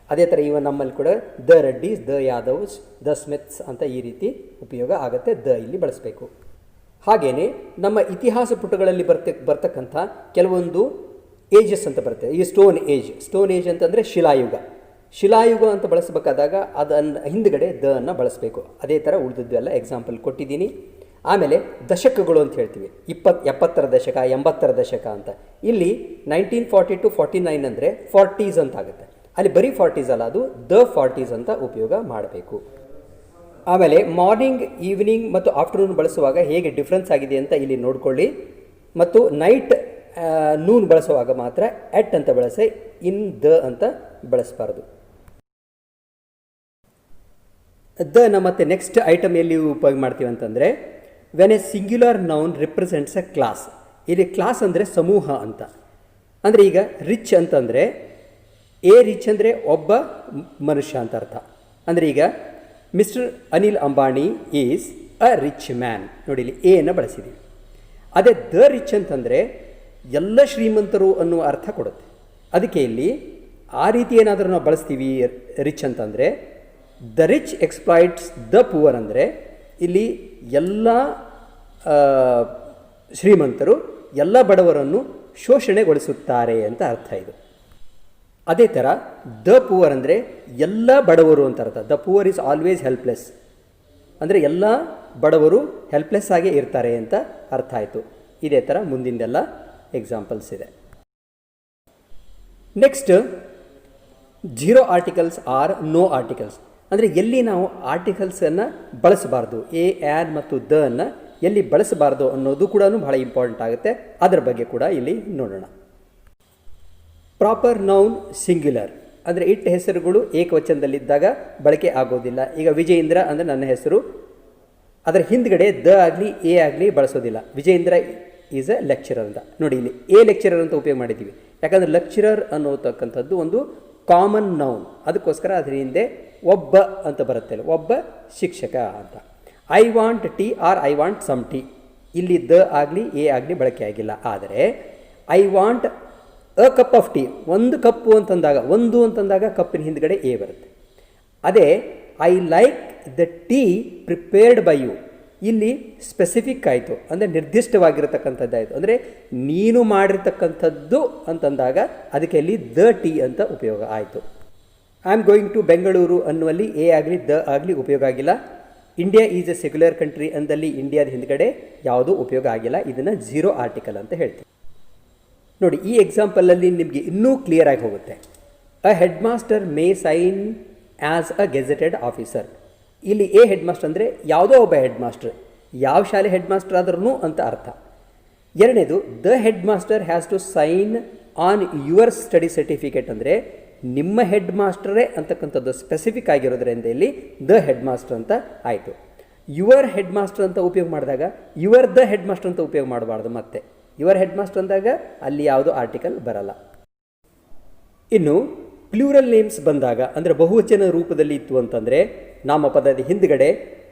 ಅದೇ ಥರ ನಮ್ಮಲ್ಲಿ ಕೂಡ the Reddys, the Yadavs, the Smiths ಅಂತ ಈ ರೀತಿ ಉಪಯೋಗ ಆಗುತ್ತೆ. ದ ಇಲ್ಲಿ ಬಳಸಬೇಕು. ಹಾಗೆಯೇ ನಮ್ಮ ಇತಿಹಾಸ ಪುಟಗಳಲ್ಲಿ ಬರ್ತಕ್ಕಂಥ ಕೆಲವೊಂದು ಏಜಸ್ ಅಂತ ಬರುತ್ತೆ. ಈ ಸ್ಟೋನ್ ಏಜ್ ಅಂತಂದರೆ ಶಿಲಾಯುಗ ಅಂತ ಬಳಸಬೇಕಾದಾಗ ಅದನ್ನು ಹಿಂದುಗಡೆ ದ ಅನ್ನು ಬಳಸಬೇಕು. ಅದೇ ಥರ ಉಳಿದದ್ದು ಎಲ್ಲ ಎಕ್ಸಾಂಪಲ್ ಕೊಟ್ಟಿದ್ದೀನಿ. ಆಮೇಲೆ ದಶಕಗಳು ಅಂತ ಹೇಳ್ತೀವಿ, 70ರ ದಶಕ, 80ರ ದಶಕ ಅಂತ. ಇಲ್ಲಿ 1940 to 49 ಅಂದರೆ 40s ಅಂತ ಆಗುತ್ತೆ. ಅಲ್ಲಿ ಬರೀ 40s ಅಲ್ಲ, ಅದು ದ 40s ಅಂತ ಉಪಯೋಗ ಮಾಡಬೇಕು. ಆಮೇಲೆ ಮಾರ್ನಿಂಗ್, ಈವ್ನಿಂಗ್ ಮತ್ತು ಆಫ್ಟರ್ನೂನ್ ಬಳಸುವಾಗ ಹೇಗೆ ಡಿಫ್ರೆನ್ಸ್ ಆಗಿದೆ ಅಂತ ಇಲ್ಲಿ ನೋಡ್ಕೊಳ್ಳಿ. ಮತ್ತು ನೈಟ್, ನೂನ್ ಬಳಸುವಾಗ ಮಾತ್ರ ಎಟ್ ಅಂತ ಬಳಸಿ, ಇನ್ ದ ಅಂತ ಬಳಸಬಾರ್ದು. ನ ಮತ್ತೆ ನೆಕ್ಸ್ಟ್ ಐಟಮ್ ಎಲ್ಲಿ ಉಪಯೋಗ ಮಾಡ್ತೀವಿ ಅಂತಂದರೆ, when A singular noun represents A class. ಇಲ್ಲಿ ಕ್ಲಾಸ್ ಅಂದರೆ ಸಮೂಹ ಅಂತ. ಅಂದರೆ ಈಗ ರಿಚ್ ಅಂತಂದರೆ ರಿಚ್ ಅಂದರೆ ಒಬ್ಬ ಮನುಷ್ಯ ಅಂತ ಅರ್ಥ. ಅಂದರೆ ಈಗ mister Anil Ambani is a rich man. ನೋಡಿ, ಇಲ್ಲಿ ಅನ್ನು ಬಳಸಿದ್ದೀವಿ. ಅದೇ ದ ರಿಚ್ ಅಂತಂದರೆ ಎಲ್ಲ ಶ್ರೀಮಂತರು ಅನ್ನುವ ಅರ್ಥ ಕೊಡುತ್ತೆ. ಅದಕ್ಕೆ ಇಲ್ಲಿ ಆ ರೀತಿ ಏನಾದರೂ ನಾವು ಬಳಸ್ತೀವಿ ರಿಚ್ ಅಂತಂದರೆ, ದ ರಿಚ್ ಎಕ್ಸ್ಪ್ಲಾಯ್ಟ್ಸ್ ದ ಪುವರ್ ಅಂದರೆ ಇಲ್ಲಿ ಎಲ್ಲ ಶ್ರೀಮಂತರು ಎಲ್ಲ ಬಡವರನ್ನು ಶೋಷಣೆಗೊಳಿಸುತ್ತಾರೆ ಅಂತ ಅರ್ಥ ಇದು. ಅದೇ ಥರ ದ ಪುವರ್ ಅಂದರೆ ಎಲ್ಲ ಬಡವರು ಅಂತ ಅರ್ಥ. The poor is always helpless ಅಂದರೆ ಎಲ್ಲ ಬಡವರು ಹೆಲ್ಪ್ಲೆಸ್ ಆಗೇ ಇರ್ತಾರೆ ಅಂತ ಅರ್ಥ ಆಯಿತು. ಇದೇ ಥರ ಮುಂದಿಂದೆಲ್ಲ ಎಕ್ಸಾಂಪಲ್ಸ್ ಇದೆ. Next, zero articles or no articles. ಅಂದರೆ ಎಲ್ಲಿ ನಾವು ಆರ್ಟಿಕಲ್ಸನ್ನು ಬಳಸಬಾರ್ದು, ಆ್ಯನ್ ಮತ್ತು ದ ಅನ್ನು ಎಲ್ಲಿ ಬಳಸಬಾರ್ದು ಅನ್ನೋದು ಕೂಡ ಬಹಳ ಇಂಪಾರ್ಟೆಂಟ್ ಆಗುತ್ತೆ. ಅದರ ಬಗ್ಗೆ ಕೂಡ ಇಲ್ಲಿ ನೋಡೋಣ. ಪ್ರಾಪರ್ ನೌನ್ ಸಿಂಗ್ಯುಲರ್ ಅಂದರೆ ಇಟ್ಟ ಹೆಸರುಗಳು ಏಕವಚನದಲ್ಲಿದ್ದಾಗ ಬಳಕೆ ಆಗೋದಿಲ್ಲ. ಈಗ ವಿಜಯೇಂದ್ರ ಅಂದರೆ ನನ್ನ ಹೆಸರು, ಅದರ ಹಿಂದ್ಗಡೆ ದ ಆಗಲಿ ಆಗಲಿ ಬಳಸೋದಿಲ್ಲ. ವಿಜಯೇಂದ್ರ ಈಸ್ ಎ ಲೆಕ್ಚರರ್ ಅಂತ. ನೋಡಿ, ಇಲ್ಲಿ ಲೆಕ್ಚರರ್ ಅಂತ ಉಪಯೋಗ ಮಾಡಿದ್ದೀವಿ. ಯಾಕಂದರೆ ಲೆಕ್ಚರರ್ ಅನ್ನೋತಕ್ಕಂಥದ್ದು ಒಂದು ಕಾಮನ್ ನೌನ್, ಅದಕ್ಕೋಸ್ಕರ ಅದರ ಹಿಂದೆ ಒಬ್ಬ ಅಂತ ಬರುತ್ತೆ, ಒಬ್ಬ ಶಿಕ್ಷಕ ಅಂತ. I want tea or I want some tea, ಇಲ್ಲಿ ದ ಆಗಲಿ ಆಗಲಿ ಬಳಕೆ ಆಗಿಲ್ಲ. ಆದರೆ I want a cup of tea, ಒಂದು ಕಪ್ಪು ಅಂತಂದಾಗ ಕಪ್ಪಿನ ಹಿಂದ್ಗಡೆ ಬರುತ್ತೆ. ಅದೇ I like the tea prepared by you, ಇಲ್ಲಿ ಸ್ಪೆಸಿಫಿಕ್ ಆಯಿತು, ಅಂದರೆ ನಿರ್ದಿಷ್ಟವಾಗಿರತಕ್ಕಂಥದ್ದಾಯಿತು. ಅಂದರೆ ನೀನು ಮಾಡಿರ್ತಕ್ಕಂಥದ್ದು ಅಂತಂದಾಗ ಅದಕ್ಕೆ ಅಲ್ಲಿ ದ ಟೀ ಅಂತ ಉಪಯೋಗ ಆಯಿತು. I am going to Bengaluru ಅನ್ನುವಲ್ಲಿ ಆಗಲಿ ದ ಆಗಲಿ ಉಪಯೋಗ ಆಗಿಲ್ಲ. India is a secular country ಅಂದಲ್ಲಿ ಇಂಡಿಯಾದ ಹಿಂದ್ಗಡೆ ಯಾವುದೂ ಉಪಯೋಗ ಆಗಿಲ್ಲ. ಇದನ್ನು ಝೀರೋ ಆರ್ಟಿಕಲ್ ಅಂತ ಹೇಳ್ತೀವಿ. ನೋಡಿ, ಈ ಎಕ್ಸಾಂಪಲಲ್ಲಿ ನಿಮಗೆ ಇನ್ನೂ ಕ್ಲಿಯರ್ ಆಗಿ ಹೋಗುತ್ತೆ. A head master may sign as a gazetted officer. ಇಲ್ಲಿ ಹೆಡ್ ಮಾಸ್ಟರ್ ಅಂದರೆ ಯಾವುದೋ ಒಬ್ಬ ಹೆಡ್ ಮಾಸ್ಟರ್, ಯಾವ ಶಾಲೆ ಹೆಡ್ ಮಾಸ್ಟರ್ ಆದ್ರೂ ಅಂತ ಅರ್ಥ. ಎರಡನೇದು, the head master has to sign on your study certificate ಅಂದರೆ ನಿಮ್ಮ ಹೆಡ್ ಮಾಸ್ಟರೇ ಅಂತಕ್ಕಂಥದ್ದು ಸ್ಪೆಸಿಫಿಕ್ ಆಗಿರೋದ್ರಿಂದ ಇಲ್ಲಿ ದ ಹೆಡ್ ಮಾಸ್ಟರ್ ಅಂತ ಆಯಿತು. ಯುವರ್ ಹೆಡ್ ಮಾಸ್ಟರ್ ಅಂತ ಉಪಯೋಗ ಮಾಡಿದಾಗ ಯುವರ್ ದ ಹೆಡ್ ಮಾಸ್ಟರ್ ಅಂತ ಉಪಯೋಗ ಮಾಡಬಾರ್ದು. ಮತ್ತೆ ಯುವರ್ ಹೆಡ್ ಮಾಸ್ಟರ್ ಅಂದಾಗ ಅಲ್ಲಿ ಯಾವುದೋ ಆರ್ಟಿಕಲ್ ಬರಲ್ಲ. ಇನ್ನು ಪ್ಲೂರಲ್ ನೇಮ್ಸ್ ಬಂದಾಗ ಅಂದರೆ ಬಹುವಚನ ರೂಪದಲ್ಲಿ ಇತ್ತು ಅಂತಂದರೆ ನಾಮಪದದ ಹಿಂದ್ಗಡೆ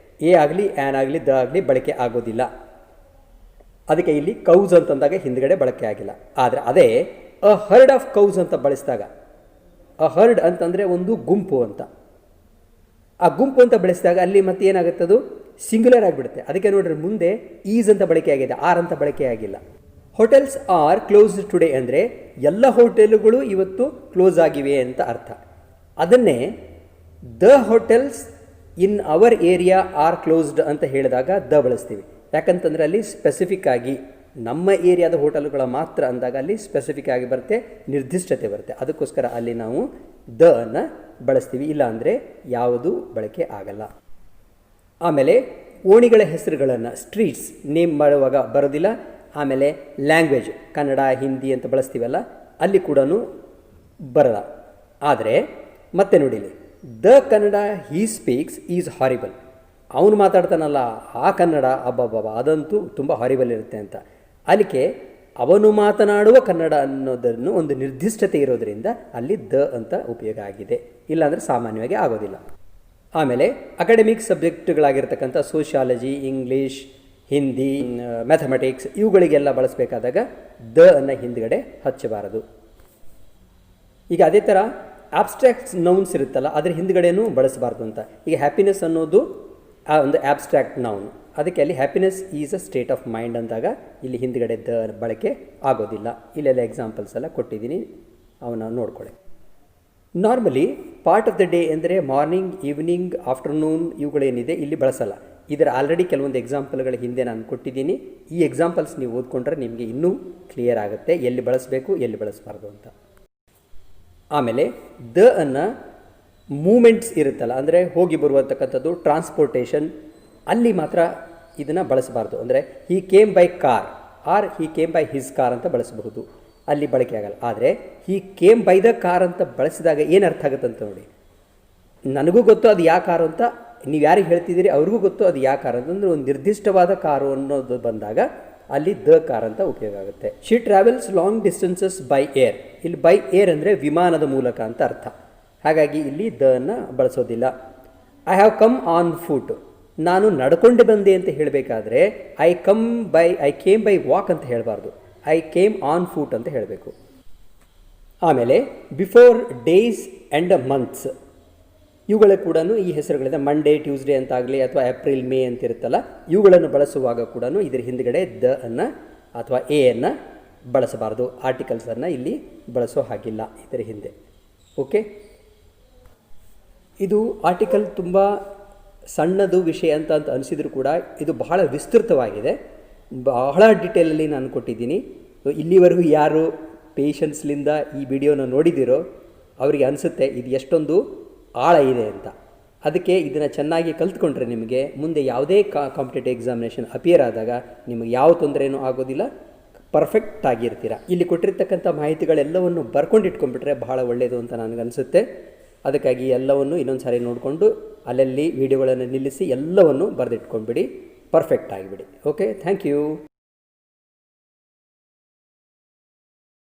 ಆಗಲಿ ಆ್ಯನ್ ಆಗಲಿ ದ ಆಗಲಿ ಬಳಕೆ ಆಗೋದಿಲ್ಲ. ಅದಕ್ಕೆ ಇಲ್ಲಿ ಕೌಸ್ ಅಂತಂದಾಗ ಹಿಂದ್ಗಡೆ ಬಳಕೆ ಆಗಿಲ್ಲ. ಆದರೆ ಅದೇ ಅ ಹರ್ಡ್ ಆಫ್ ಕೌಸ್ ಅಂತ ಬಳಸಿದಾಗ, ಅ ಹರ್ಡ್ ಅಂತಂದರೆ ಒಂದು ಗುಂಪು ಅಂತ, ಆ ಗುಂಪು ಅಂತ ಬಳಸಿದಾಗ ಅಲ್ಲಿ ಮತ್ತೆ ಏನಾಗುತ್ತದು ಸಿಂಗ್ಯುಲರ್ ಆಗಿಬಿಡುತ್ತೆ. ಅದಕ್ಕೆ ನೋಡ್ರಿ ಮುಂದೆ ಈಸ್ ಅಂತ ಬಳಕೆ ಆಗಿದೆ, ಆರ್ ಅಂತ ಬಳಕೆ ಆಗಿಲ್ಲ. ಹೋಟೆಲ್ಸ್ ಆರ್ ಕ್ಲೋಸ್ಡ್ ಟುಡೇ ಅಂದರೆ ಎಲ್ಲ ಹೋಟೆಲುಗಳು ಇವತ್ತು ಕ್ಲೋಸ್ ಆಗಿವೆ ಅಂತ ಅರ್ಥ. ಅದನ್ನೇ the hotels in our area are closed ಅಂತ ಹೇಳಿದಾಗ ದ ಬಳಸ್ತೀವಿ. ಯಾಕಂತಂದರೆ ಅಲ್ಲಿ ಸ್ಪೆಸಿಫಿಕ್ ಆಗಿ ನಮ್ಮ ಏರಿಯಾದ ಹೋಟೆಲ್ಗಳ ಮಾತ್ರ ಅಂದಾಗ ಅಲ್ಲಿ ಸ್ಪೆಸಿಫಿಕ್ ಆಗಿ ಬರುತ್ತೆ, ನಿರ್ದಿಷ್ಟತೆ ಬರುತ್ತೆ. ಅದಕ್ಕೋಸ್ಕರ ಅಲ್ಲಿ ನಾವು ದ ಅನ್ನು ಬಳಸ್ತೀವಿ, ಇಲ್ಲ ಅಂದರೆ ಯಾವುದು ಬಳಕೆ ಆಗಲ್ಲ. ಆಮೇಲೆ ಓಣಿಗಳ ಹೆಸರುಗಳನ್ನು ಸ್ಟ್ರೀಟ್ಸ್ ನೇಮ್ ಮಾಡುವಾಗ ಬರೋದಿಲ್ಲ. ಆಮೇಲೆ ಲ್ಯಾಂಗ್ವೇಜ್ ಕನ್ನಡ ಹಿಂದಿ ಅಂತ ಬಳಸ್ತೀವಲ್ಲ, ಅಲ್ಲಿ ಕೂಡ ಬರಲ್ಲ. ಆದರೆ ಮತ್ತೆ ನೋಡಿಲಿ, the Kannada he speaks is horrible, ಅವನು ಮಾತಾಡ್ತಾನಲ್ಲ ಆ ಕನ್ನಡ ಅಬ್ಬಬ್ಬ ಅದಂತೂ ತುಂಬ ಹಾರಿಬಲ್ ಇರುತ್ತೆ ಅಂತ. ಅದಕ್ಕೆ ಅವನು ಮಾತನಾಡುವ ಕನ್ನಡ ಅನ್ನೋದನ್ನು ಒಂದು ನಿರ್ದಿಷ್ಟತೆ ಇರೋದರಿಂದ ಅಲ್ಲಿ ದ ಅಂತ ಉಪಯೋಗ ಆಗಿದೆ, ಇಲ್ಲಾಂದರೆ ಸಾಮಾನ್ಯವಾಗಿ ಆಗೋದಿಲ್ಲ. ಆಮೇಲೆ ಅಕಾಡೆಮಿಕ್ ಸಬ್ಜೆಕ್ಟ್ಗಳಾಗಿರ್ತಕ್ಕಂಥ ಸೋಷಿಯಾಲಜಿ, ಇಂಗ್ಲೀಷ್, ಹಿಂದಿ, ಮ್ಯಾಥಮೆಟಿಕ್ಸ್ ಇವುಗಳಿಗೆಲ್ಲ ಬಳಸಬೇಕಾದಾಗ ದ ಅನ್ನು ಹಿಂದ್ಗಡೆ ಹಚ್ಚಬಾರದು. ಈಗ ಅದೇ ಥರ ಆಬ್ಸ್ಟ್ರಾಕ್ಟ್ ನೌನ್ಸ್ ಇರುತ್ತಲ್ಲ, ಅದ್ರ ಹಿಂದ್ಗಡೆನೂ ಬಳಸಬಾರ್ದು ಅಂತ. ಈಗ ಹ್ಯಾಪಿನೆಸ್ ಅನ್ನೋದು ಒಂದು ಆಬ್ಸ್ಟ್ರಾಕ್ಟ್ ನೌನ್, ಅದಕ್ಕೆ ಅಲ್ಲಿ happiness is a state of mind ಅಂದಾಗ ಇಲ್ಲಿ ಹಿಂದ್ಗಡೆ ದ ಬಳಕೆ ಆಗೋದಿಲ್ಲ. ಇಲ್ಲೆಲ್ಲ ಎಕ್ಸಾಂಪಲ್ಸ್ ಎಲ್ಲ ಕೊಟ್ಟಿದ್ದೀನಿ, ಅವನ್ನ ನೋಡ್ಕೊಳ್ಳಿ. Normally part of the day ಅಂದರೆ ಮಾರ್ನಿಂಗ್, ಈವ್ನಿಂಗ್, ಆಫ್ಟರ್ನೂನ್ ಇವುಗಳೇನಿದೆ ಇಲ್ಲಿ ಬಳಸಲ್ಲ. ಇದರ ಆಲ್ರೆಡಿ ಕೆಲವೊಂದು ಎಕ್ಸಾಂಪಲ್ಗಳ ಹಿಂದೆ ನಾನು ಕೊಟ್ಟಿದ್ದೀನಿ. ಈ ಎಕ್ಸಾಂಪಲ್ಸ್ ನೀವು ಓದ್ಕೊಂಡ್ರೆ ನಿಮಗೆ ಇನ್ನೂ ಕ್ಲಿಯರ್ ಆಗುತ್ತೆ ಎಲ್ಲಿ ಬಳಸಬೇಕು ಎಲ್ಲಿ ಬಳಸಬಾರ್ದು ಅಂತ. ಆಮೇಲೆ ದ ಅನ್ನು ಮೂಮೆಂಟ್ಸ್ ಇರುತ್ತಲ್ಲ, ಅಂದರೆ ಹೋಗಿ ಬರುವತಕ್ಕಂಥದ್ದು, ಟ್ರಾನ್ಸ್ಪೋರ್ಟೇಷನ್, ಅಲ್ಲಿ ಮಾತ್ರ ಇದನ್ನು ಬಳಸಬಾರ್ದು. ಅಂದರೆ he came by car or he came by his car ಅಂತ ಬಳಸಬಹುದು, ಅಲ್ಲಿ ಬಳಕೆ ಆಗಲ್ಲ. ಆದರೆ he came by the car ಅಂತ ಬಳಸಿದಾಗ ಏನು ಅರ್ಥ ಆಗುತ್ತೆ ಅಂತ ನೋಡಿ. ನನಗೂ ಗೊತ್ತು ಅದು ಯಾವ ಕಾರು ಅಂತ, ನೀವು ಯಾರಿಗೆ ಹೇಳ್ತಿದ್ದೀರಿ ಅವ್ರಿಗೂ ಗೊತ್ತು ಅದು ಯಾವ ಕಾರ್ ಅಂತಂದರೆ ಒಂದು ನಿರ್ದಿಷ್ಟವಾದ ಕಾರು ಅನ್ನೋದು ಬಂದಾಗ ಅಲ್ಲಿ ದ ಕಾರ್ ಅಂತ ಉಪಯೋಗ ಆಗುತ್ತೆ. She travels long distances by air. ಇಲ್ಲಿ ಬೈ ಏರ್ ಅಂದರೆ ವಿಮಾನದ ಮೂಲಕ ಅಂತ ಅರ್ಥ, ಹಾಗಾಗಿ ಇಲ್ಲಿ ದ ಅನ್ನು ಬಳಸೋದಿಲ್ಲ. I have come on foot, ನಾನು ನಡ್ಕೊಂಡು ಬಂದೆ ಅಂತ ಹೇಳಬೇಕಾದ್ರೆ ಐ ಕೇಮ್ ಬೈ ವಾಕ್ ಅಂತ ಹೇಳಬಾರ್ದು, ಐ ಕೇಮ್ ಆನ್ ಫುಟ್ ಅಂತ ಹೇಳಬೇಕು. ಆಮೇಲೆ ಬಿಫೋರ್ ಡೇಸ್ ಆ್ಯಂಡ್ ಮಂತ್ಸ್, ಇವುಗಳ ಕೂಡ ಈ ಹೆಸರುಗಳಿಂದ ಮಂಡೇ, ಟ್ಯೂಸ್ಡೇ ಅಂತಾಗಲಿ ಅಥವಾ ಏಪ್ರಿಲ್, ಮೇ ಅಂತಿರುತ್ತಲ್ಲ, ಇವುಗಳನ್ನು ಬಳಸುವಾಗ ಕೂಡ ಇದರ ಹಿಂದ್ಗಡೆ ದ ಅನ್ನು ಅಥವಾ ಎ ಅನ್ನು ಬಳಸಬಾರ್ದು. ಆರ್ಟಿಕಲ್ಸನ್ನು ಇಲ್ಲಿ ಬಳಸೋ ಹಾಗಿಲ್ಲ ಇದರ ಹಿಂದೆ. ಓಕೆ, ಇದು ಆರ್ಟಿಕಲ್ ತುಂಬ ಸಣ್ಣದು ವಿಷಯ ಅಂತ ಅನಿಸಿದರೂ ಕೂಡ ಇದು ಬಹಳ ವಿಸ್ತೃತವಾಗಿದೆ, ಬಹಳ ಡೀಟೇಲಲ್ಲಿ ನಾನು ಕೊಟ್ಟಿದ್ದೀನಿ. ಇಲ್ಲಿವರೆಗೂ ಯಾರು ಪೇಷನ್ಸ್ಲಿಂದ ಈ ವಿಡಿಯೋನ ನೋಡಿದಿರೋ ಅವರಿಗೆ ಅನಿಸುತ್ತೆ ಇದು ಎಷ್ಟೊಂದು ಆಳ ಇದೆ ಅಂತ. ಅದಕ್ಕೆ ಇದನ್ನು ಚೆನ್ನಾಗಿ ಕಲ್ತ್ಕೊಂಡ್ರೆ ನಿಮಗೆ ಮುಂದೆ ಯಾವುದೇ ಕಾಂಪಿಟೇಟಿವ್ ಎಕ್ಸಾಮಿನೇಷನ್ ಅಪಿಯರ್ ಆದಾಗ ನಿಮಗೆ ಯಾವ ತೊಂದರೆನೂ ಆಗೋದಿಲ್ಲ, ಪರ್ಫೆಕ್ಟ್ ಆಗಿರ್ತೀರ. ಇಲ್ಲಿ ಕೊಟ್ಟಿರ್ತಕ್ಕಂಥ ಮಾಹಿತಿಗಳೆಲ್ಲವನ್ನು ಬರ್ಕೊಂಡು ಇಟ್ಕೊಂಡ್ಬಿಟ್ರೆ ಬಹಳ ಒಳ್ಳೆಯದು ಅಂತ ನನಗನ್ನಿಸುತ್ತೆ. ಅದಕ್ಕಾಗಿ ಎಲ್ಲವನ್ನು ಇನ್ನೊಂದು ಸಾರಿ ನೋಡಿಕೊಂಡು ಅಲ್ಲಲ್ಲಿ ವಿಡಿಯೋಗಳನ್ನು ನಿಲ್ಲಿಸಿ ಎಲ್ಲವನ್ನು ಬರೆದಿಟ್ಕೊಂಡ್ಬಿಡಿ, ಪರ್ಫೆಕ್ಟ್ ಆಗಿಬಿಡಿ. Okay, thank you.